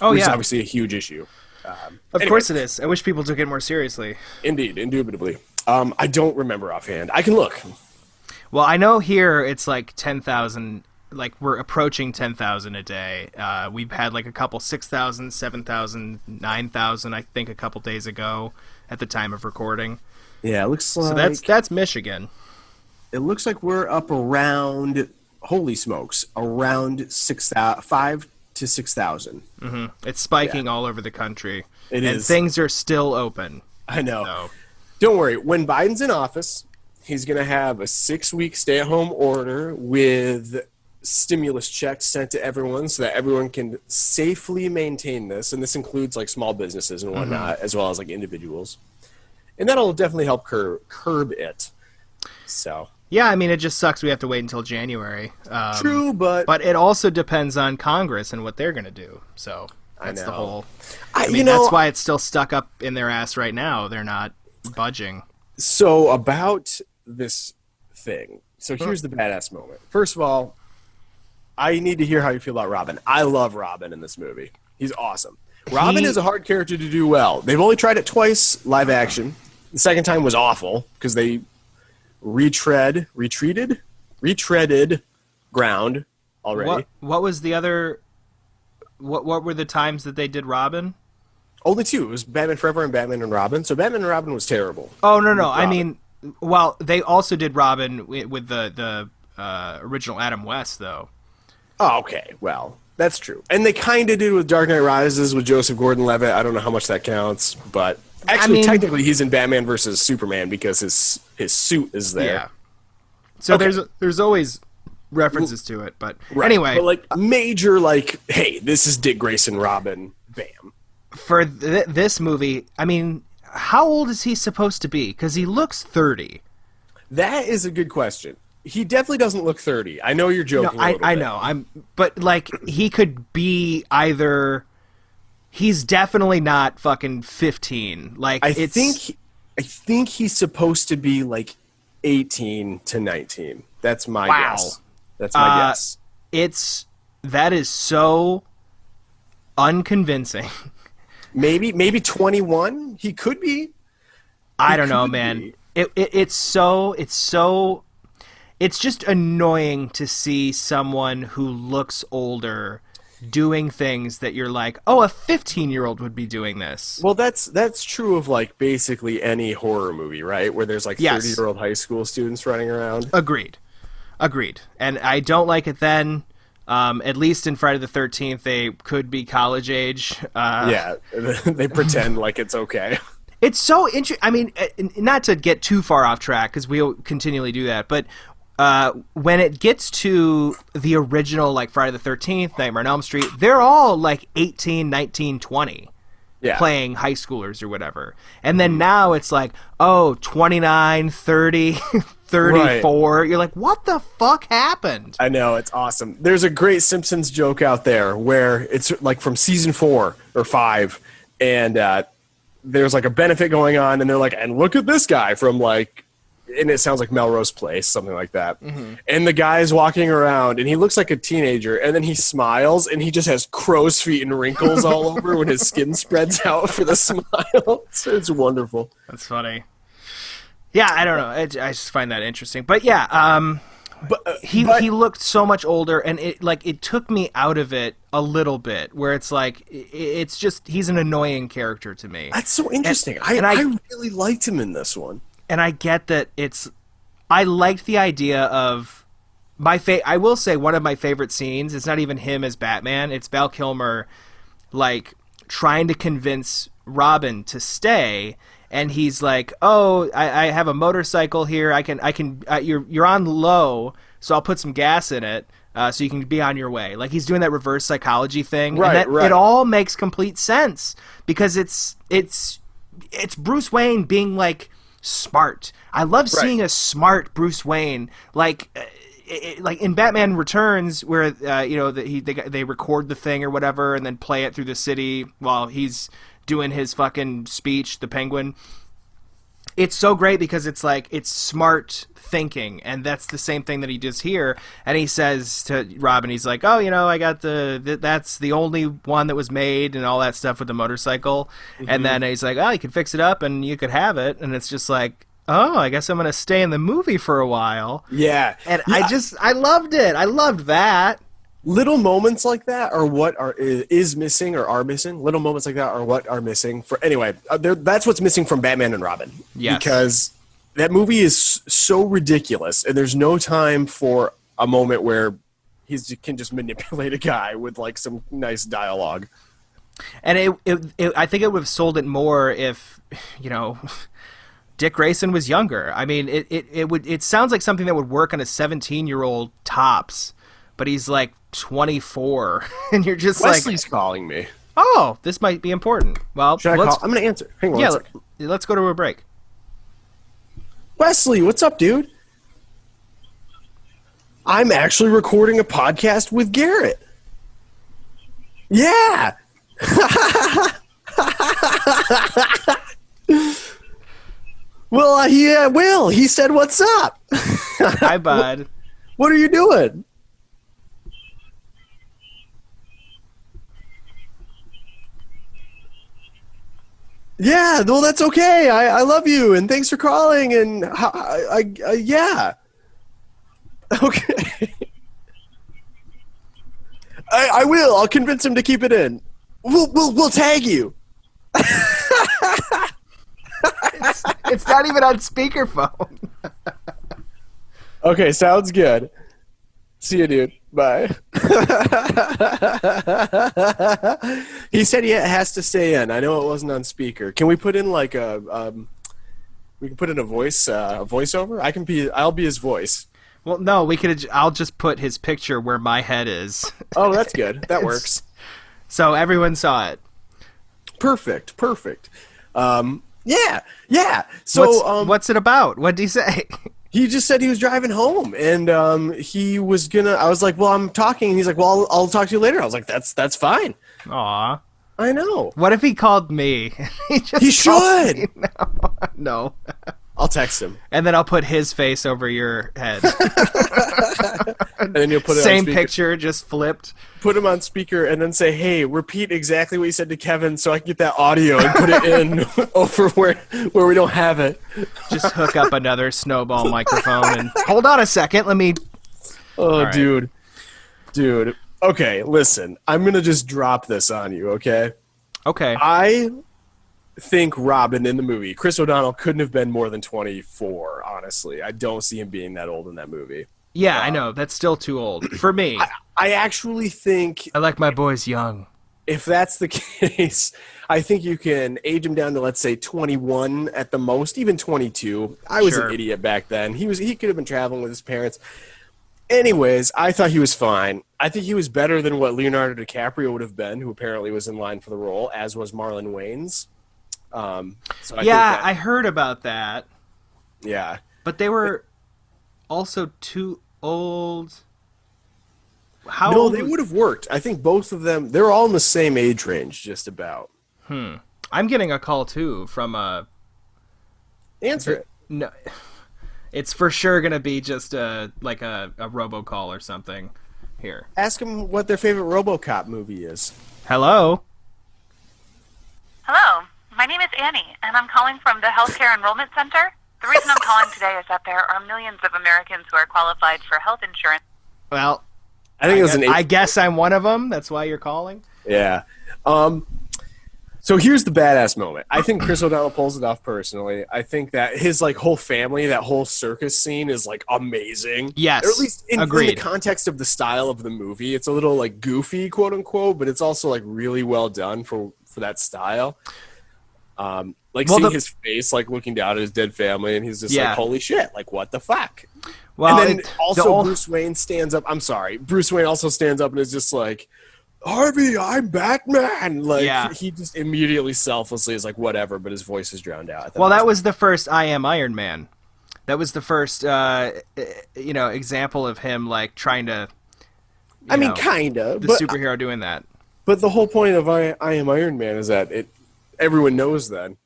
Oh,
which is obviously a huge issue.
Of course it is. I wish people took it more seriously.
Indeed, indubitably. I don't remember offhand. I can look.
Well, I know here it's like 10,000. Like, we're approaching 10,000 a day. We've had like a couple 6,000, 7,000, 9,000, I think, a couple days ago at the time of recording.
Yeah, it looks like...
So that's Michigan.
It looks like we're up around, holy smokes, around 5,000 to 6,000.
Mm-hmm. It's spiking all over the country.
It is.
And things are still open.
I know.
So.
Don't worry. When Biden's in office, he's going to have a 6-week stay-at-home order with stimulus checks sent to everyone so that everyone can safely maintain this. And this includes like small businesses and whatnot, as well as like individuals. And that'll definitely help curb it. So.
Yeah, I mean, it just sucks we have to wait until January.
True, but
it also depends on Congress and what they're going to do. So that's the whole. I mean,
you know,
that's why it's still stuck up in their ass right now. They're not budging.
So about this thing. So here's the badass moment. First of all, I need to hear how you feel about Robin. I love Robin in this movie. He's awesome. Robin is a hard character to do well. They've only tried it twice, live action. The second time was awful because they retreaded ground already.
What was the other? What were the times that they did Robin?
Only two. It was Batman Forever and Batman and Robin. So Batman and Robin was terrible.
Oh no! I mean, well, they also did Robin with the original Adam West, though.
Oh, okay. Well, that's true. And they kind of did with Dark Knight Rises with Joseph Gordon-Levitt. I don't know how much that counts, but actually, technically, he's in Batman versus Superman because his suit is there.
Yeah. So there's always references to it, but anyway,
but like major, like, hey, this is Dick Grayson, Robin, bam.
For this movie, I mean, how old is he supposed to be? Because he looks 30.
That is a good question. He definitely doesn't look 30. I know you're joking.
No, I know. But like he could be either. He's definitely not fucking 15. Like I
think he's supposed to be like 18 to 19. That's my guess. That's my guess. That is so unconvincing. Maybe 21. He could be.
I don't know, man. It's just annoying to see someone who looks older doing things that you're like, oh, a 15-year-old would be doing this.
Well, that's true of like basically any horror movie, right? Where there's like 30-year-old high school students running around.
Agreed. And I don't like it then. At least in Friday the 13th, they could be college age.
Yeah, they pretend like it's okay.
It's so interesting. I mean, not to get too far off track, because we'll continually do that, but when it gets to the original, like, Friday the 13th, Nightmare on Elm Street, they're all, like, 18, 19, 20. Yeah. Playing high schoolers or whatever. And then now it's like, 29, 30, 34. Right. You're like, what the fuck happened?
I know, it's awesome. There's a great Simpsons joke out there where it's like from season 4 or 5, and there's like a benefit going on, and they're like, and look at this guy from like, and it sounds like Melrose Place, something like that. Mm-hmm. And the guy's walking around, and he looks like a teenager, and then he smiles, and he just has crow's feet and wrinkles all over when his skin spreads out for the smile. It's wonderful.
That's funny. Yeah, I don't know. I just find that interesting. But yeah, he looked so much older, and it took me out of it a little bit, where it's like it's just he's an annoying character to me.
That's so interesting. I really liked him in this one.
And I get that I liked the idea of I will say one of my favorite scenes, it's not even him as Batman, it's Val Kilmer, like, trying to convince Robin to stay, and he's like, oh, I have a motorcycle here, you're on low, so I'll put some gas in it, so you can be on your way. Like, he's doing that reverse psychology thing.
Right,
and it all makes complete sense, because it's Bruce Wayne being, like, smart. I love seeing a smart Bruce Wayne, like in Batman Returns, where they record the thing or whatever and then play it through the city while he's doing his fucking speech, the Penguin. It's so great because it's like it's smart thinking, and that's the same thing that he does here. And he says to Robin, he's like, oh, I got that's the only one that was made and all that stuff with the motorcycle. Mm-hmm. And then he's like, oh, you can fix it up and you could have it. And it's just like, oh, I guess I'm going to stay in the movie for a while.
Yeah.
And yeah. I loved it. I loved that.
Little moments like that are what is missing or are missing. Little moments like that are what are missing. That's what's missing from Batman and Robin.
Yes.
Because that movie is so ridiculous, and there's no time for a moment where he can just manipulate a guy with like some nice dialogue.
And I think it would have sold it more if, Dick Grayson was younger. I mean, it sounds like something that would work on a 17-year-old tops, but he's like 24, and you're just
Wesley's calling me.
Oh, this might be important. Well,
I'm going to answer. Hang on.
Yeah, let's go to a break.
Wesley, what's up, dude? I'm actually recording a podcast with Gerrit. Yeah. Well, he will. He said, "What's up?"
Hi, bud.
What are you doing? Yeah, well, that's okay. I love you, and thanks for calling. And yeah, okay. I will. I'll convince him to keep it in. We'll tag you.
It's not even on speakerphone.
Okay, sounds good. See you, dude. Bye. He said he has to stay in. I know it wasn't on speaker. Can we put in like we can put in a voiceover? I'll be his voice.
Well, no, I'll just put his picture where my head is.
Oh, that's good. That works.
So everyone saw it.
Perfect. Yeah. So
what's it about? What did he say?
He just said he was driving home, and he was gonna. I was like, "Well, I'm talking." And he's like, "Well, I'll talk to you later." I was like, "That's fine."
Aw.
I know.
What if he called me?
He should.
No.
I'll text him,
and then I'll put his face over your head.
And then you'll put it
same
on speaker.
picture, just flipped.
Put him on speaker, and then say, "Hey, repeat exactly what you said to Kevin, so I can get that audio and put it in over where we don't have it."
Just hook up another snowball microphone and hold on a second. Let me.
Oh,
right.
dude. Okay, listen. I'm gonna just drop this on you. Okay.
Okay.
I think Robin in the movie, Chris O'Donnell, couldn't have been more than 24. Honestly, I don't see him being that old in that movie.
Yeah, I know. That's still too old for me.
I actually think
I like my boys young.
If that's the case, I think you can age him down to, let's say, 21 at the most, even 22. I was an idiot back then. He could have been traveling with his parents. Anyways, I thought he was fine. I think he was better than what Leonardo DiCaprio would have been, who apparently was in line for the role, as was Marlon Wayans.
I heard about that.
Yeah.
But they were also too old.
No, they would have worked. I think both of them, they're all in the same age range, just about.
I'm getting a call, too, from a...
Answer it.
No, it's for sure going to be just a robocall or something. Here.
Ask them what their favorite RoboCop movie is.
Hello?
Hello. My name is Annie, and I'm calling from the Healthcare Enrollment Center. The reason I'm calling today is that there are millions of Americans who are qualified for health insurance.
Well,
I
guess I'm one of them. That's why you're calling.
Yeah. So here's the badass moment. I think Chris O'Donnell pulls it off personally. I think that his whole family, that whole circus scene is amazing.
Yes.
Or at least in
agreed.
the context of the style of the movie. It's a little goofy, quote unquote, but it's also really well done for that style. Seeing his face, looking down at his dead family, and he's just holy shit, what the fuck?
Well,
and then Bruce Wayne stands up. I'm sorry. Bruce Wayne also stands up and is just like, Harvey, I'm Batman. He just immediately selflessly is whatever, but his voice is drowned out.
Well, that was the first I Am Iron Man. That was the first, example of him trying to.
Kind of.
The superhero doing that.
But the whole point of I Am Iron Man is that everyone knows then.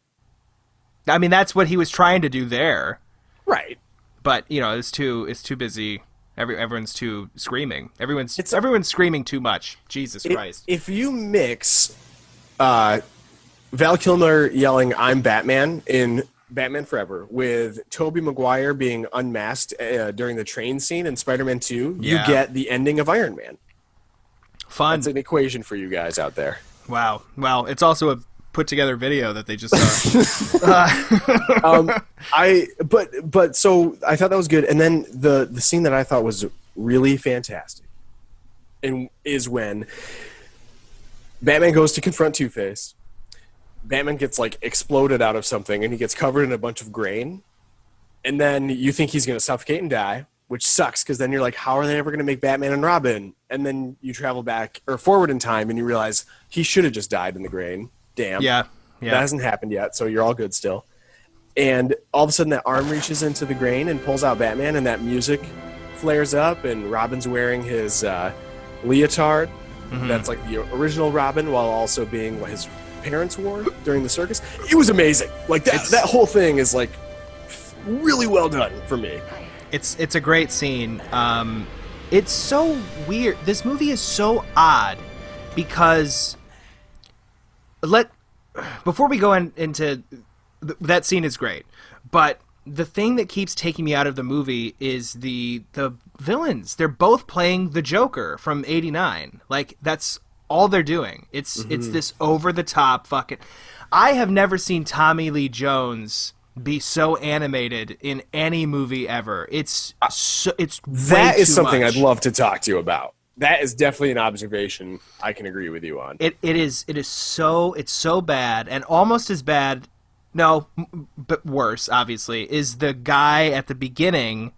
I mean, that's what he was trying to do there.
Right.
But it's too busy. Everyone's too screaming. Everyone's screaming too much. Jesus Christ.
If you mix Val Kilmer yelling "I'm Batman" in Batman Forever with Tobey Maguire being unmasked during the train scene in Spider-Man 2, you get the ending of Iron Man.
Fun.
That's an equation for you guys out there.
Wow. Well, it's also a put together video that they just saw.
So I thought that was good, and then the scene that I thought was really fantastic, and is when Batman goes to confront Two-Face. Batman gets exploded out of something, and he gets covered in a bunch of grain, and then you think he's going to suffocate and die, which sucks because then you're like, how are they ever going to make Batman and Robin? And then you travel back or forward in time, and you realize he should have just died in the grain. Damn.
Yeah.
That hasn't happened yet, so you're all good still. And all of a sudden that arm reaches into the grain and pulls out Batman, and that music flares up, and Robin's wearing his leotard. Mm-hmm. That's the original Robin, while also being what his parents wore during the circus. It was amazing. That whole thing is really well done for me.
It's a great scene. It's so weird. This movie is so odd because before we go into that scene is great, but the thing that keeps taking me out of the movie is the villains. They're both playing the Joker from '89. Like, that's all they're doing. It's this over the top fucking. I have never seen Tommy Lee Jones be so animated in any movie ever. It's
That is something
much.
I'd love to talk to you about. That is definitely an observation I can agree with you on.
It is so bad, and almost as bad. No, but worse, obviously, is the guy at the beginning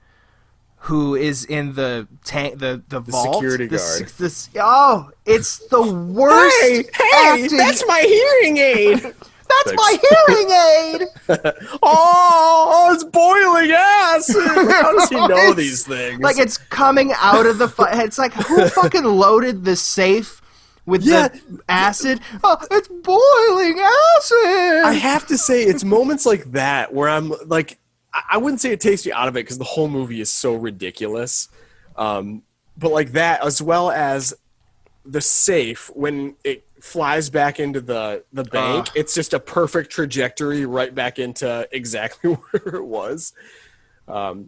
who is in the tank, the vault,
security guard.
It's the worst.
Hey,
acting.
that's my hearing aid.
That's my hearing aid.
Oh, it's boiling acid. How does he know these things?
Like, it's coming out of the. It's like, who fucking loaded the safe with the acid? Oh, it's boiling acid.
I have to say, it's moments like that where I'm like, I wouldn't say it takes me out of it because the whole movie is so ridiculous. But like that, as well as the safe when it flies back into the bank, it's just a perfect trajectory right back into exactly where it was.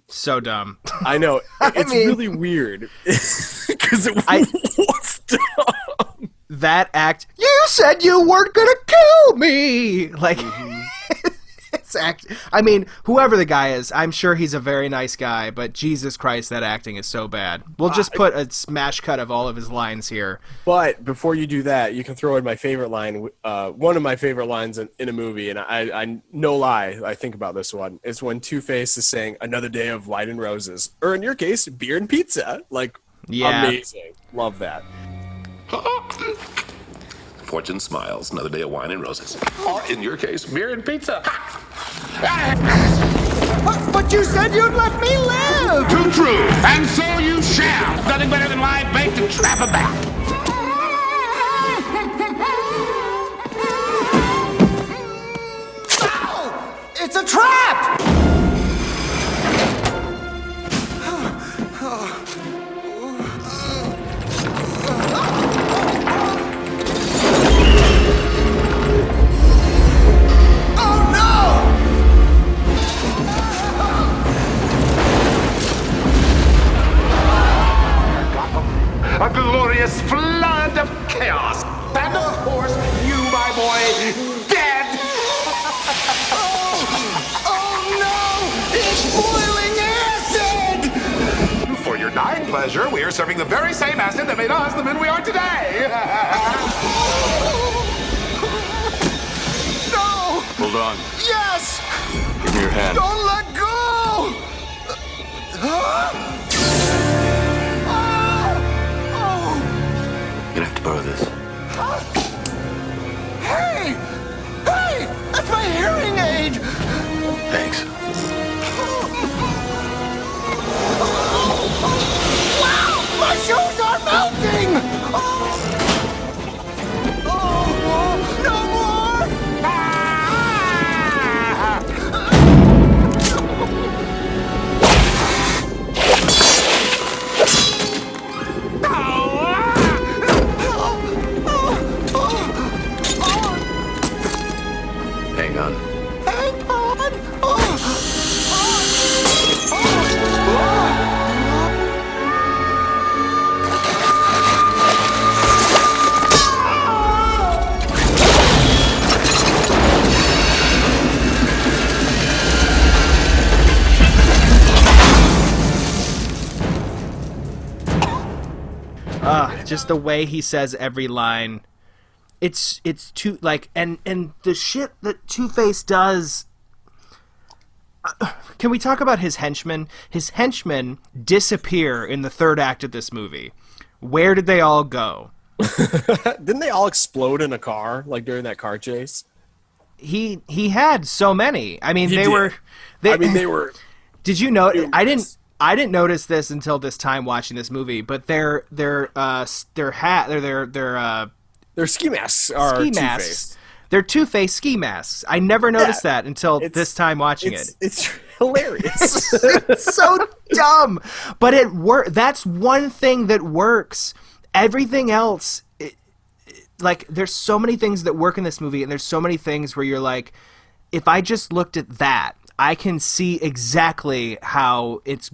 So dumb.
I know. It's really weird because it was dumb.
That act. You said you weren't gonna kill me. Like, it's act. I mean, whoever the guy is, I'm sure he's a very nice guy. But Jesus Christ, that acting is so bad. We'll just put a smash cut of all of his lines here.
But before you do that, you can throw in my favorite line. One of my favorite lines in a movie, and I no lie, I think about this one. It's when Two-Face is saying "Another day of wine and roses," or in your case, beer and pizza. Like, amazing. Love that.
Fortune smiles, another day of wine and roses. Or in your case, beer and pizza.
But you said you'd let me live.
Too true, and so you shall. Nothing better than live bait to trap a bat.
It's a trap!
A glorious flood of chaos. And of course, you, my boy, dead.
Oh no! It's boiling acid!
For your dying pleasure, we are serving the very same acid that made us the men we are today.
No!
Hold on.
Yes!
Give me your hand.
Don't let go!
You're gonna have to borrow this.
Hey! Hey! That's my hearing aid!
Thanks.
Wow! My shoes are melting! No more!
Hang on.
Hang on!
Just the way he says every line. It's too, like, and the shit that Two-Face does. Can we talk about his henchmen? His henchmen disappear in the third act of this movie. Where did they all go?
Didn't they all explode in a car, like during that car chase?
He had so many. I mean, they were.
They were.
Did you know? I didn't notice this until this time watching this movie. But their
ski masks are
ski
Two-Face.
masks. They're Two-Face ski masks. I never noticed that until this time watching it.
It's hilarious.
It's so dumb, but it that's one thing that works. Everything else, like, there's so many things that work in this movie, and there's so many things where you're like, if I just looked at that, I can see exactly how it's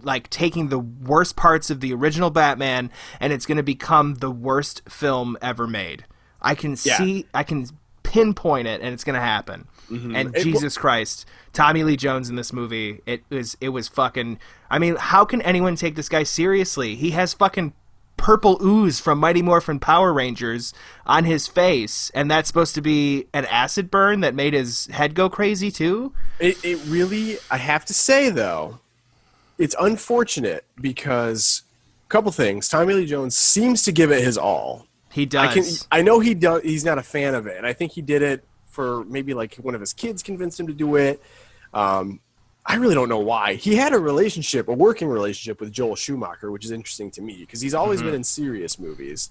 like taking the worst parts of the original Batman, and it's going to become the worst film ever made. I can see, I can pinpoint it, and it's going to happen. Mm-hmm. And Jesus Christ, Tommy Lee Jones in this movie, it was fucking, I mean, how can anyone take this guy seriously? He has fucking purple ooze from Mighty Morphin Power Rangers on his face, and that's supposed to be an acid burn that made his head go crazy too?
It really, I have to say though, it's unfortunate because a couple things. Tommy Lee Jones seems to give it his all.
He does.
I know he does. He's not a fan of it, and I think he did it for maybe like one of his kids convinced him to do it. I really don't know why. He had a working relationship with Joel Schumacher, which is interesting to me because he's always been in serious movies.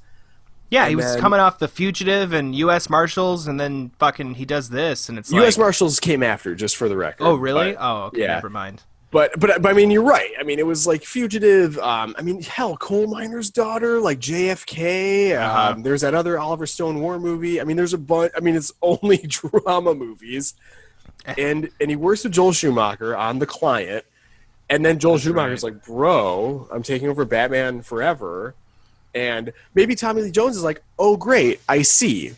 Yeah, he was coming off The Fugitive and U.S. Marshals, and then fucking he does this, and it's like...
U.S. Marshals came after, just for the record.
Oh, really? Okay, never mind.
But I mean, you're right. I mean, it was like Fugitive. I mean, hell, Coal Miner's Daughter, like JFK. There's that other Oliver Stone war movie. I mean, there's a bunch. I mean, it's only drama movies. And he works with Joel Schumacher on The Client. And then Joel Schumacher's like, bro, I'm taking over Batman Forever. And maybe Tommy Lee Jones is like, oh, great, I see.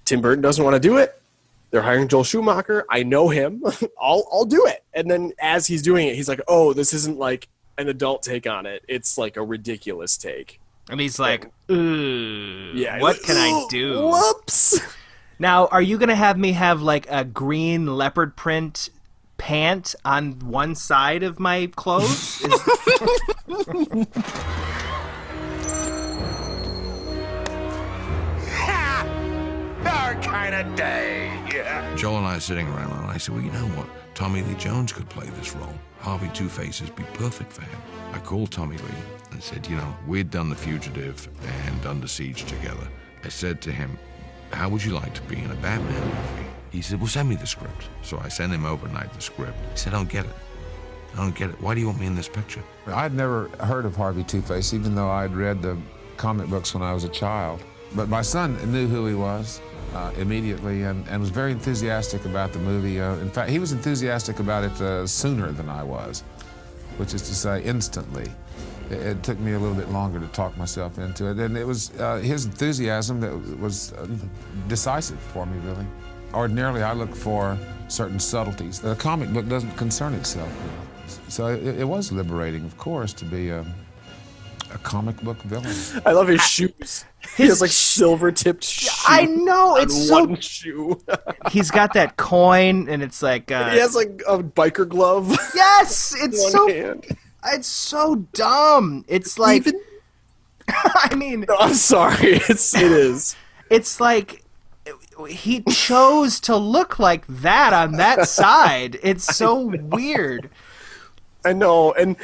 Tim Burton doesn't want to do it. They're hiring Joel Schumacher. I know him. I'll do it. And then as he's doing it, he's like, oh, this isn't like an adult take on it. It's like a ridiculous take.
And he's like, ooh, what can I do?
Whoops.
Now, are you going to have me have like a green leopard print pant on one side of my clothes?
Our kind of day. Yeah.
Joel and I are sitting around, and I said, well, you know what? Tommy Lee Jones could play this role. Harvey Two-Faces be perfect for him. I called Tommy Lee and said, you know, we'd done The Fugitive and Under Siege together. I said to him, how would you like to be in a Batman movie? He said, well, send me the script. So I sent him overnight the script. He said, I don't get it. I don't get it. Why do you want me in this picture?
I'd never heard of Harvey Two-Face, even though I'd read the comic books when I was a child. But my son knew who he was immediately and was very enthusiastic about the movie. In fact, he was enthusiastic about it sooner than I was, which is to say instantly. It took me a little bit longer to talk myself into it, and it was his enthusiasm that was decisive for me, really. Ordinarily, I look for certain subtleties that a comic book doesn't concern itself with. So it was liberating, of course, to be a comic book villain.
I love his shoes. He has like silver-tipped shoes.
I know, it's so...
one shoe.
He's got that coin, and it's like...
he has like a biker glove.
Yes! It's so...
hand.
It's so dumb. It's like... I mean...
No, I'm sorry. It is.
It's like... He chose to look like that on that side. It's so weird.
I know, and...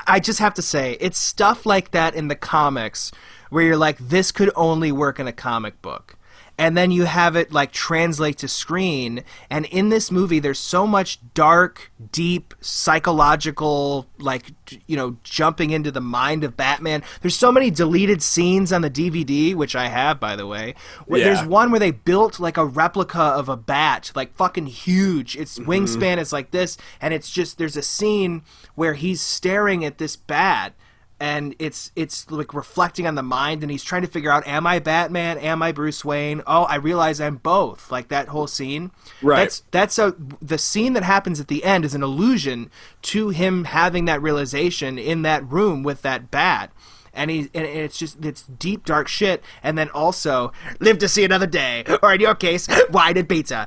I just have to say, it's stuff like that in the comics where you're like, this could only work in a comic book. And then you have it like translate to screen, and in this movie there's so much dark, deep, psychological, like, you know, jumping into the mind of Batman. There's so many deleted scenes on the DVD, which I have, by the way. Where there's one where they built like a replica of a bat, like fucking huge. Its wingspan is like this, and it's just, there's a scene where he's staring at this bat, and it's like reflecting on the mind, and he's trying to figure out, am I Batman? Am I Bruce Wayne? Oh, I realize I'm both. Like that whole scene.
Right.
The scene that happens at the end is an allusion to him having that realization in that room with that bat. And it's deep, dark shit. And then also, live to see another day, or in your case, wine and pizza.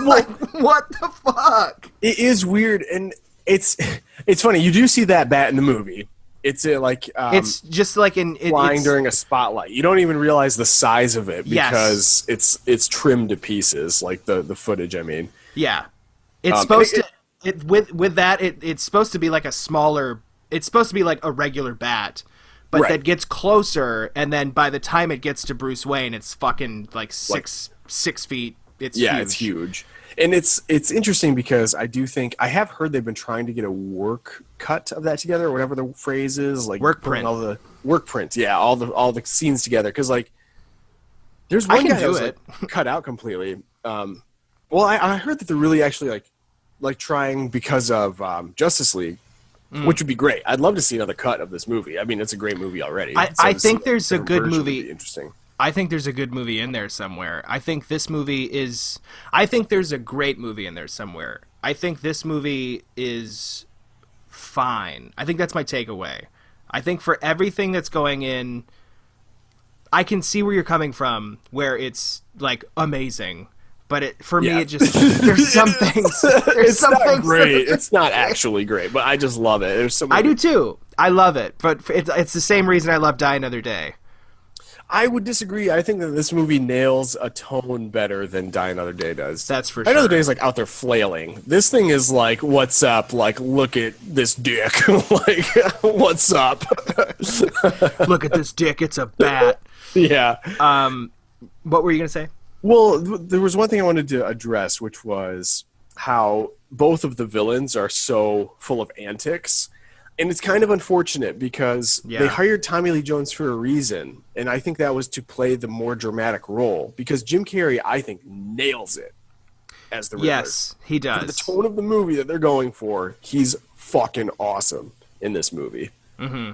Like, what the fuck?
It is weird, and it's funny. You do see that bat in the movie. It's
it's just like
flying during a spotlight. You don't even realize the size of it because it's trimmed to pieces, like the footage. I mean,
yeah, it's supposed it's supposed to be like a smaller. It's supposed to be like a regular bat, but that gets closer, and then by the time it gets to Bruce Wayne, it's fucking like 6 feet. It's huge.
It's huge. And it's interesting because I do think I have heard they've been trying to get a work cut of that together, or whatever the phrase is, like
work print,
all the work prints, all the scenes together. Because like, there's one guy that was like, cut out completely. Well, I heard that they're really actually like trying because of Justice League, which would be great. I'd love to see another cut of this movie. I mean, it's a great movie already.
I think there's a good movie.
Interesting.
I think there's a good movie in there somewhere. I think this movie is... I think there's a great movie in there somewhere. I think this movie is fine. I think that's my takeaway. I think for everything that's going in, I can see where you're coming from, where it's, like, amazing. But for me, it just... There's some things...
It's not great. It's not actually great, but I just love it. There's so many...
I do, too. I love it. But it's the same reason I love Die Another Day.
I would disagree. I think that this movie nails a tone better than Die Another Day does.
That's for sure.
Die Another Day is like out there flailing. This thing is like, what's up? Like, look at this dick. Like, what's up?
Look at this dick. It's a bat.
Yeah.
What were you going to say?
Well, there was one thing I wanted to address, which was how both of the villains are so full of antics. And it's kind of unfortunate because they hired Tommy Lee Jones for a reason, and I think that was to play the more dramatic role. Because Jim Carrey, I think, nails it as the Riddler.
Yes, he does.
For the tone of the movie that they're going for, he's fucking awesome in this movie. Mm-hmm.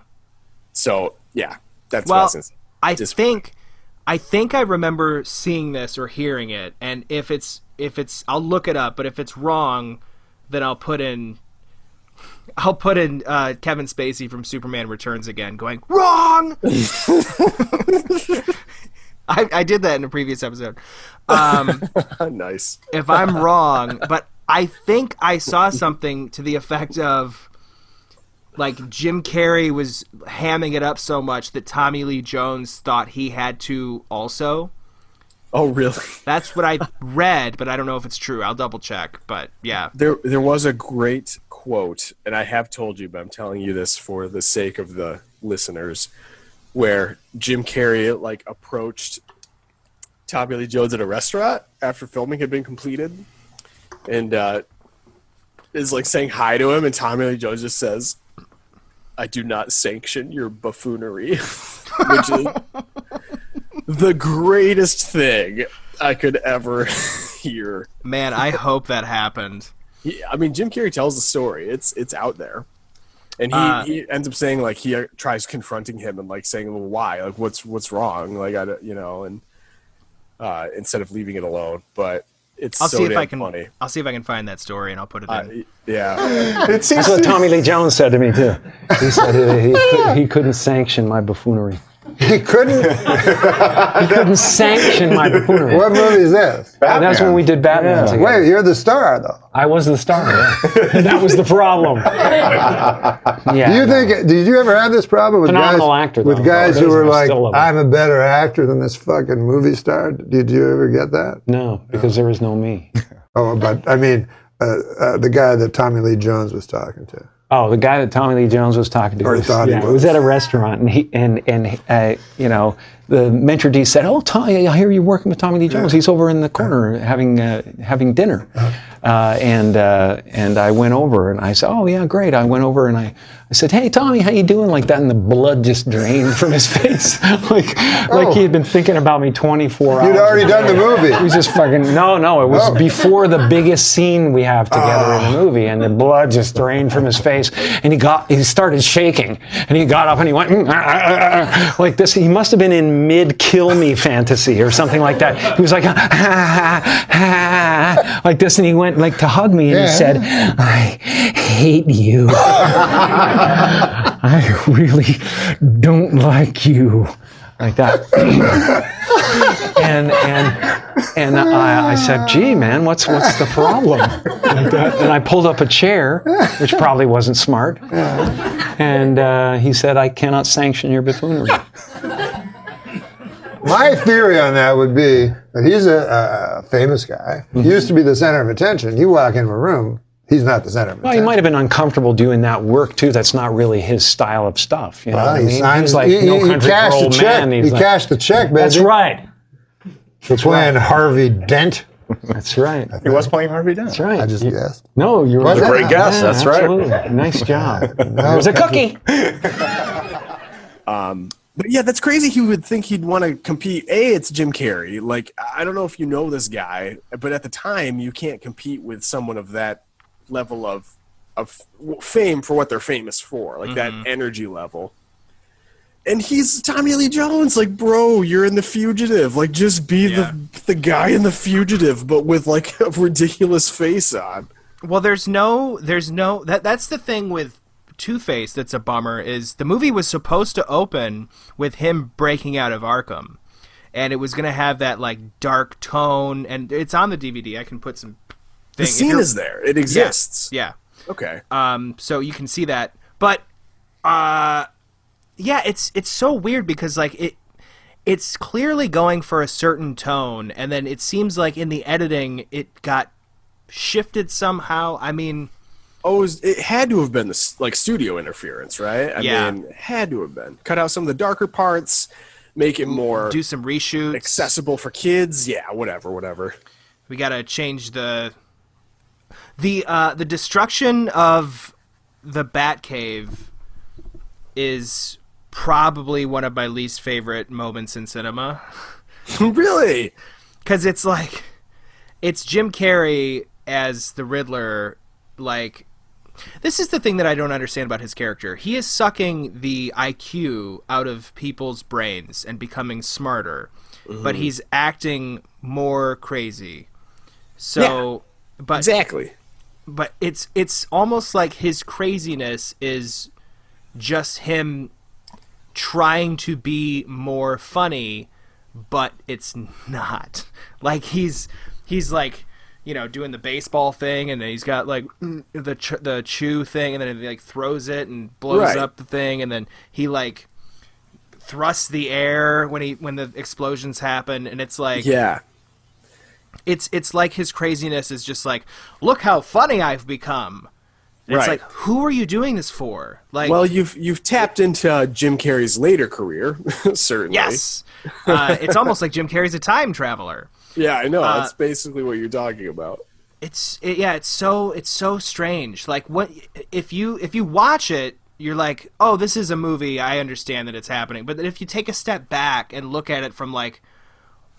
So yeah, that's
I think I remember seeing this or hearing it, and if it's I'll look it up. But if it's wrong, then I'll put in Kevin Spacey from Superman Returns again, going, wrong! I did that in a previous episode.
Nice.
If I'm wrong, but I think I saw something to the effect of, like, Jim Carrey was hamming it up so much that Tommy Lee Jones thought he had to also.
Oh, really?
That's what I read, but I don't know if it's true. I'll double check, but yeah.
There was a great quote, and I have told you, but I'm telling you this for the sake of the listeners, where Jim Carrey like approached Tommy Lee Jones at a restaurant after filming had been completed, and is like saying hi to him, and Tommy Lee Jones just says, "I do not sanction your buffoonery," which is the greatest thing I could ever hear.
Man, I hope that happened.
I mean, Jim Carrey tells the story. It's out there, and he ends up saying, like, he tries confronting him and like saying, well, why, like, what's wrong, like, and instead of leaving it alone. But it's funny.
I'll see if I can find that story and I'll put it in.
Yeah,
that's what Tommy Lee Jones said to me too. He said he couldn't sanction my buffoonery.
He couldn't?
He couldn't sanction my buffoonery.
What movie is this?
That's when we did Batman together.
Wait, you're the star, though.
I was the star, yeah. That was the problem.
Did you ever have this problem with guys who were like, I'm a better actor than this fucking movie star? Did you ever get that?
No, because there was no me.
Oh, but I mean, the guy that Tommy Lee Jones was talking to.
Oh, the guy that Tommy Lee Jones was talking to.
Or thought he
was at a restaurant, and you know, the maitre d' said, "Oh, Tommy, I hear you're working with Tommy Lee Jones. He's over in the corner having dinner." And I went over and I said, "Oh yeah, great." I went over and I said, "Hey Tommy, how you doing?" Like that, and the blood just drained from his face, like he had been thinking about me 24 hours.
You'd already done the movie.
It was just fucking no. It was before the biggest scene we have together in the movie, and the blood just drained from his face, and he started shaking, and he got up and he went like this. He must have been in mid kill me fantasy or something like that. He was like like this, and he went like to hug me, and he said, "I hate you. I really don't like you," like that. and I said, "Gee, man, what's the problem?" Like that. And I pulled up a chair, which probably wasn't smart. And he said, "I cannot sanction your buffoonery."
My theory on that would be that he's a famous guy. He used to be the center of attention. You walk into a room, he's not the center of attention.
Well, he might have been uncomfortable doing that work, too. That's not really his style of stuff. You know what I mean? He's like No Country for Old Man.
He cashed the check, baby.
That's right.
Playing Harvey Dent.
That's right.
He was playing Harvey Dent.
That's right.
I just guessed.
No, you were
That's a great guess. That's right.
Absolutely. Nice job. There's a cookie.
But yeah, that's crazy. He would think he'd want to compete. It's Jim Carrey. Like, I don't know if you know this guy, but at the time, you can't compete with someone of that level of fame for what they're famous for, like that energy level. And he's Tommy Lee Jones. Like, bro, you're in The Fugitive. Like, just be the guy in The Fugitive, but with like a ridiculous face on.
Well, there's no that's the thing with Two-Face that's a bummer, is the movie was supposed to open with him breaking out of Arkham, and it was going to have that like dark tone, and it's on the DVD. I can put some
The scene is there. It exists.
Yeah.
Okay.
So you can see that. But yeah, it's so weird because like it's clearly going for a certain tone, and then it seems like in the editing it got shifted somehow. I mean,
it had to have been the like studio interference, right? I mean, it had to have been. Cut out some of the darker parts, make it more
do some reshoots,
accessible for kids. Yeah, whatever.
We got to change the destruction of the Batcave is probably one of my least favorite moments in cinema.
Really?
Because it's like, it's Jim Carrey as the Riddler. Like, this is the thing that I don't understand about his character. He is sucking the IQ out of people's brains and becoming smarter, but he's acting more crazy. So, but
exactly.
But it's almost like his craziness is just him trying to be more funny, but it's not. Like he's like, you know, doing the baseball thing, and then he's got like the chew thing, and then he like throws it and blows up the thing, and then he like thrusts the air when the explosions happen, and it's like It's like his craziness is just like, look how funny I've become. And it's like, who are you doing this for? Like,
well, you've tapped into Jim Carrey's later career, certainly.
Yes, it's almost like Jim Carrey's a time traveler.
Yeah, I know. That's basically what you're talking about.
It's so strange. Like, what if you watch it, you're like, oh, this is a movie. I understand that it's happening. But if you take a step back and look at it from like,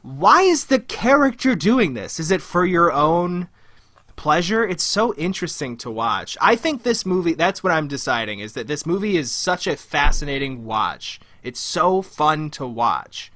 why is the character doing this? Is it for your own pleasure? It's so interesting to watch. I think this movie, that's what I'm deciding, is that this movie is such a fascinating watch. It's so fun to watch.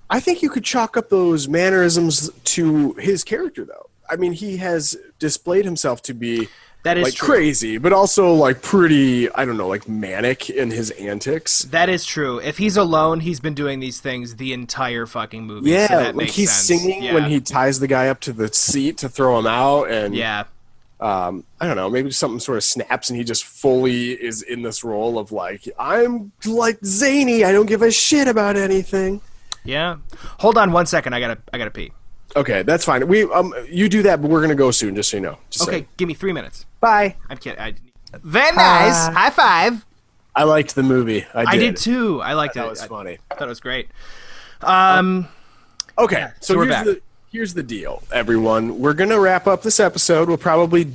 I think you could chalk up those mannerisms to his character, though. I mean, he has displayed himself to be
that is
like
true.
Crazy, but also like pretty, I don't know, like manic in his antics.
That is true. If he's alone, he's been doing these things the entire fucking movie.
Yeah,
so that
like
makes
he's
sense.
singing when he ties the guy up to the seat to throw him out, and I don't know, maybe something sort of snaps and he just fully is in this role of like, I'm like zany, I don't give a shit about anything.
Yeah. Hold on 1 second. I gotta pee.
Okay, that's fine. We you do that, but we're gonna go soon, just so you know.
Okay, give me 3 minutes.
Bye.
I'm kidding. Very nice. High five.
I liked the movie. I did
too. I liked it.
That was funny.
I thought it was great.
Okay, so here's the deal, everyone. We're gonna wrap up this episode. We'll probably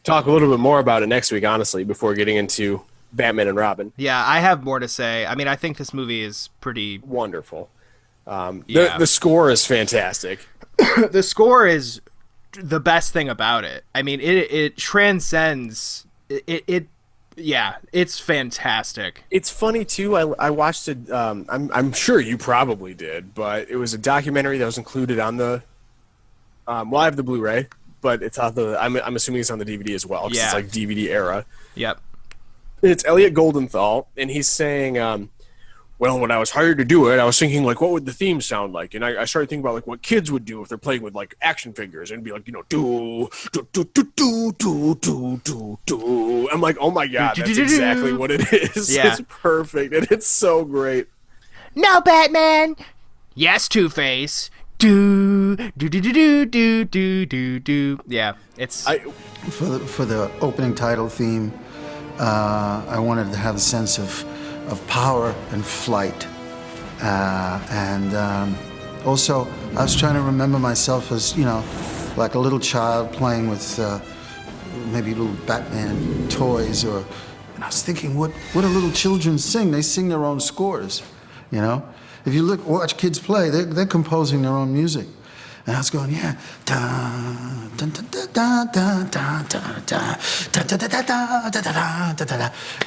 talk a little bit more about it next week, honestly, before getting into Batman and Robin.
Yeah, I have more to say. I mean, I think this movie is pretty
wonderful. The score is fantastic.
The score is the best thing about it. I mean, it transcends it. Yeah, it's fantastic.
It's funny too. I watched it. I'm sure you probably did, but it was a documentary that was included on the. Well, I have the Blu-ray, but it's on the. I'm assuming it's on the DVD as well. 'Cause it's like DVD era.
Yep.
It's Elliot Goldenthal, and he's saying, well, when I was hired to do it, I was thinking, like, what would the theme sound like? And I started thinking about, like, what kids would do if they're playing with, like, action figures. And it'd be like, you know, do, do, do, do, do, do, do, do, do. I'm like, oh, my God, that's exactly what it is.
Yeah.
It's perfect, and it's so great.
No, Batman.
Yes, Two-Face. Do, do, do, do, do, do, do, do. Yeah, it's...
For the opening title theme, I wanted to have a sense of power and flight, and Also, I was trying to remember myself as, like a little child playing with maybe little Batman toys, and I was thinking, what do little children sing? They sing their own scores, If you watch kids play, they're composing their own music. And I was going, yeah,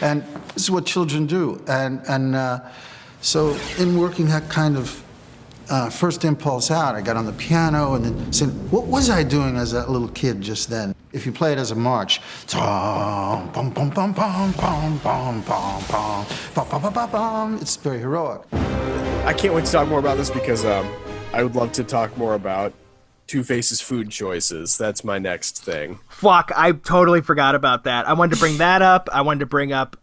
and this is what children do. And so in working that kind of first impulse out, I got on the piano and then said, what was I doing as that little kid just then? If you play it as a march, it's very heroic.
I can't wait to talk more about this because I would love to talk more about Two-Face's food choices. That's my next thing.
Fuck, I totally forgot about that. I wanted to bring that up. I wanted to bring up,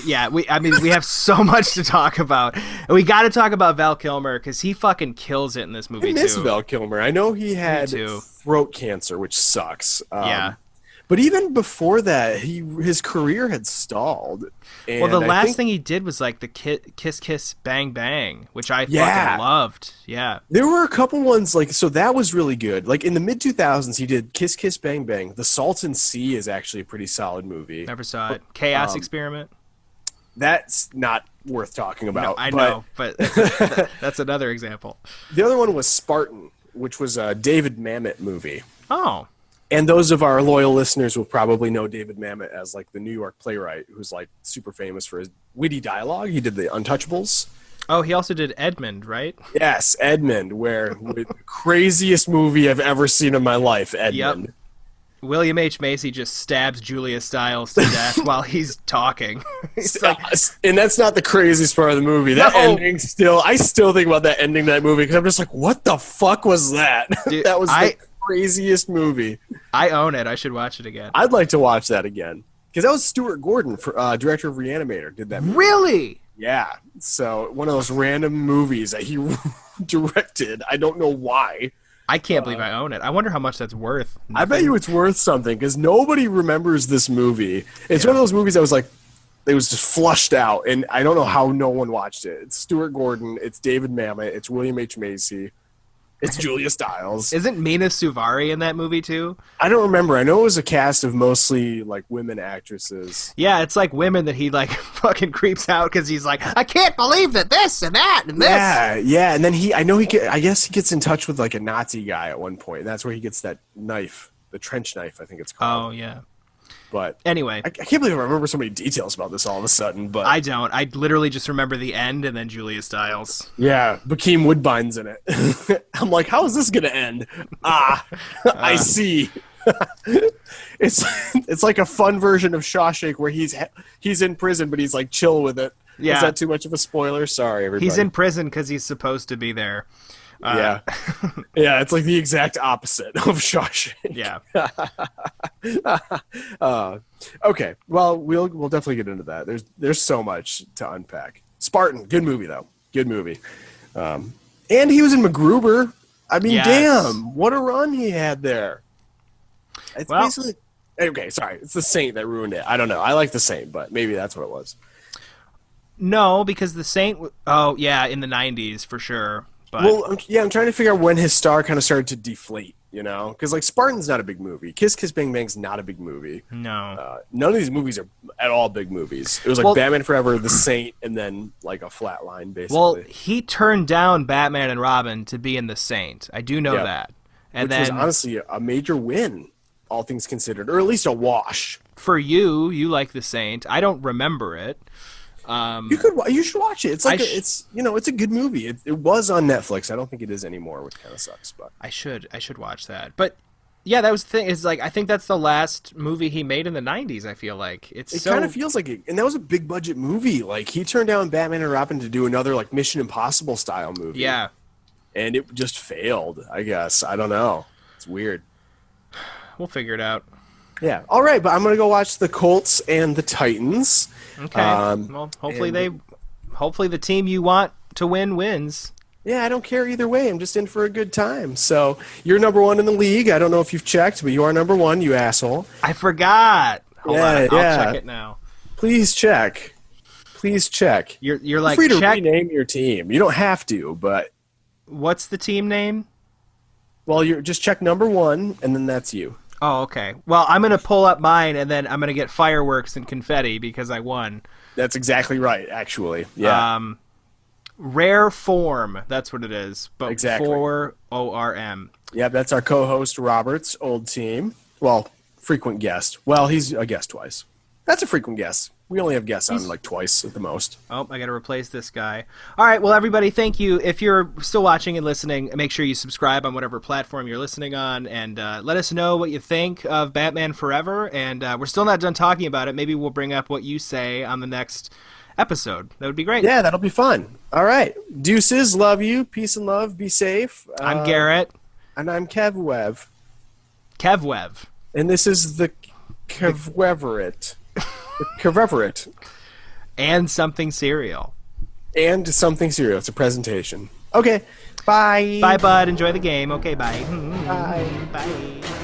yeah, we have so much to talk about. And we got to talk about Val Kilmer because he fucking kills it in this movie,
I miss
too.
Val Kilmer. I know he had throat cancer, which sucks.
Yeah.
But even before that, his career had stalled. And
well, the last thing he did was like the Kiss Kiss Bang Bang, which I fucking loved. Yeah.
There were a couple ones so that was really good. Like in the mid 2000s, he did Kiss Kiss Bang Bang. The Salton Sea is actually a pretty solid movie.
Never saw it. Chaos Experiment.
That's not worth talking about.
No, I know, but that's another example.
The other one was Spartan, which was a David Mamet movie.
Oh.
And those of our loyal listeners will probably know David Mamet as like the New York playwright who's like super famous for his witty dialogue. He did The Untouchables.
Oh, he also did Edmund, right?
Yes, Edmund, the craziest movie I've ever seen in my life, Edmund.
Yep. William H. Macy just stabs Julia Stiles to death while he's talking.
And that's not the craziest part of the movie. That ending I still think about that ending of that movie because I'm just like, what the fuck was that?
Dude,
that was the craziest movie.
I own it. I should watch it again.
I'd like to watch that again. Because that was Stuart Gordon, director of Reanimator, did that movie.
Really?
Yeah. So one of those random movies that he directed. I don't know why.
I can't believe I own it. I wonder how much that's worth.
Nothing. I bet you it's worth something because nobody remembers this movie. It's one of those movies that was like, it was just flushed out, and I don't know how no one watched it. It's Stuart Gordon. It's David Mamet. It's William H. Macy. It's Julia Stiles.
Isn't Mina Suvari in that movie too?
I don't remember. I know it was a cast of mostly like women actresses.
Yeah, it's like women that he like fucking creeps out because he's like, I can't believe that this and that and this.
Yeah, and then I guess he gets in touch with like a Nazi guy at one point. And that's where he gets that knife, the trench knife, I think it's called.
Oh yeah.
But
anyway,
I can't believe I remember so many details about this all of a sudden. But
I don't. I literally just remember the end and then Julia Stiles.
Yeah, Bokeem Woodbine's in it. I'm like, how is this gonna end? I see. It's like a fun version of Shawshank where he's in prison but he's like chill with it.
Yeah.
Is that too much of a spoiler? Sorry, everybody.
He's in prison because he's supposed to be there.
Yeah, it's like the exact opposite of Shawshank.
Yeah.
Okay, well, we'll definitely get into that. There's so much to unpack. Spartan, good movie though. Good movie. And he was in MacGruber. I mean, damn, what a run he had there. It's basically okay. Sorry, it's The Saint that ruined it. I don't know. I like The Saint, but maybe that's what it was.
No, because The Saint. Oh yeah, in the '90s for sure. But,
well, I'm trying to figure out when his star kind of started to deflate, Because, like, Spartan's not a big movie. Kiss Kiss Bang Bang's not a big movie.
No.
None of these movies are at all big movies. It was like Batman Forever, The Saint, and then, like, a flat line, basically.
Well, he turned down Batman and Robin to be in The Saint. I do know that. And
Which was honestly a major win, all things considered. Or at least a wash.
For you like The Saint. I don't remember it.
You should watch it. It's like it's a good movie. It was on Netflix. I don't think it is anymore, which kind of sucks. But
I should watch that. But yeah, that was the thing. Is like I think that's the last movie he made in the '90s. I feel like it
kind of feels like it. And that was a big budget movie. Like he turned down Batman and Robin to do another like Mission Impossible style movie.
Yeah,
and it just failed. I guess I don't know. It's weird.
We'll figure it out.
Yeah. All right, but I'm gonna go watch the Colts and the Titans.
Okay. Well, hopefully the team you want to win wins.
Yeah, I don't care either way. I'm just in for a good time. So you're number one in the league. I don't know if you've checked, but you are number one, you asshole.
I forgot. Hold on. I'll check it now.
Please check. You're
like
free to
check.
rename your team. You don't have to, but
What's the team name?
Well, you just check number 1, and then that's you.
Oh, okay. Well, I'm going to pull up mine, and then I'm going to get fireworks and confetti because I won.
That's exactly right, actually. Yeah.
Rare Form. That's what it is. But
exactly.
4ORM.
Yeah, that's our co-host Robert's old team. Well, frequent guest. Well, he's a guest twice. That's a frequent guest. We only have guests on like twice at the most.
Oh, I got to replace this guy. All right, well, everybody, thank you. If you're still watching and listening, make sure you subscribe on whatever platform you're listening on, and let us know what you think of Batman Forever. And we're still not done talking about it. Maybe we'll bring up what you say on the next episode. That would be great.
Yeah, that'll be fun. All right. Deuces, love you. Peace and love. Be safe.
I'm Gerrit.
And I'm Kevwev.
Kevwev.
And this is the Kevweverit. Kevweverit.
And something cereal.
And something cereal. It's a presentation. Okay. Bye.
Bye, bud. Enjoy the game. Okay, bye.
Bye.
Bye.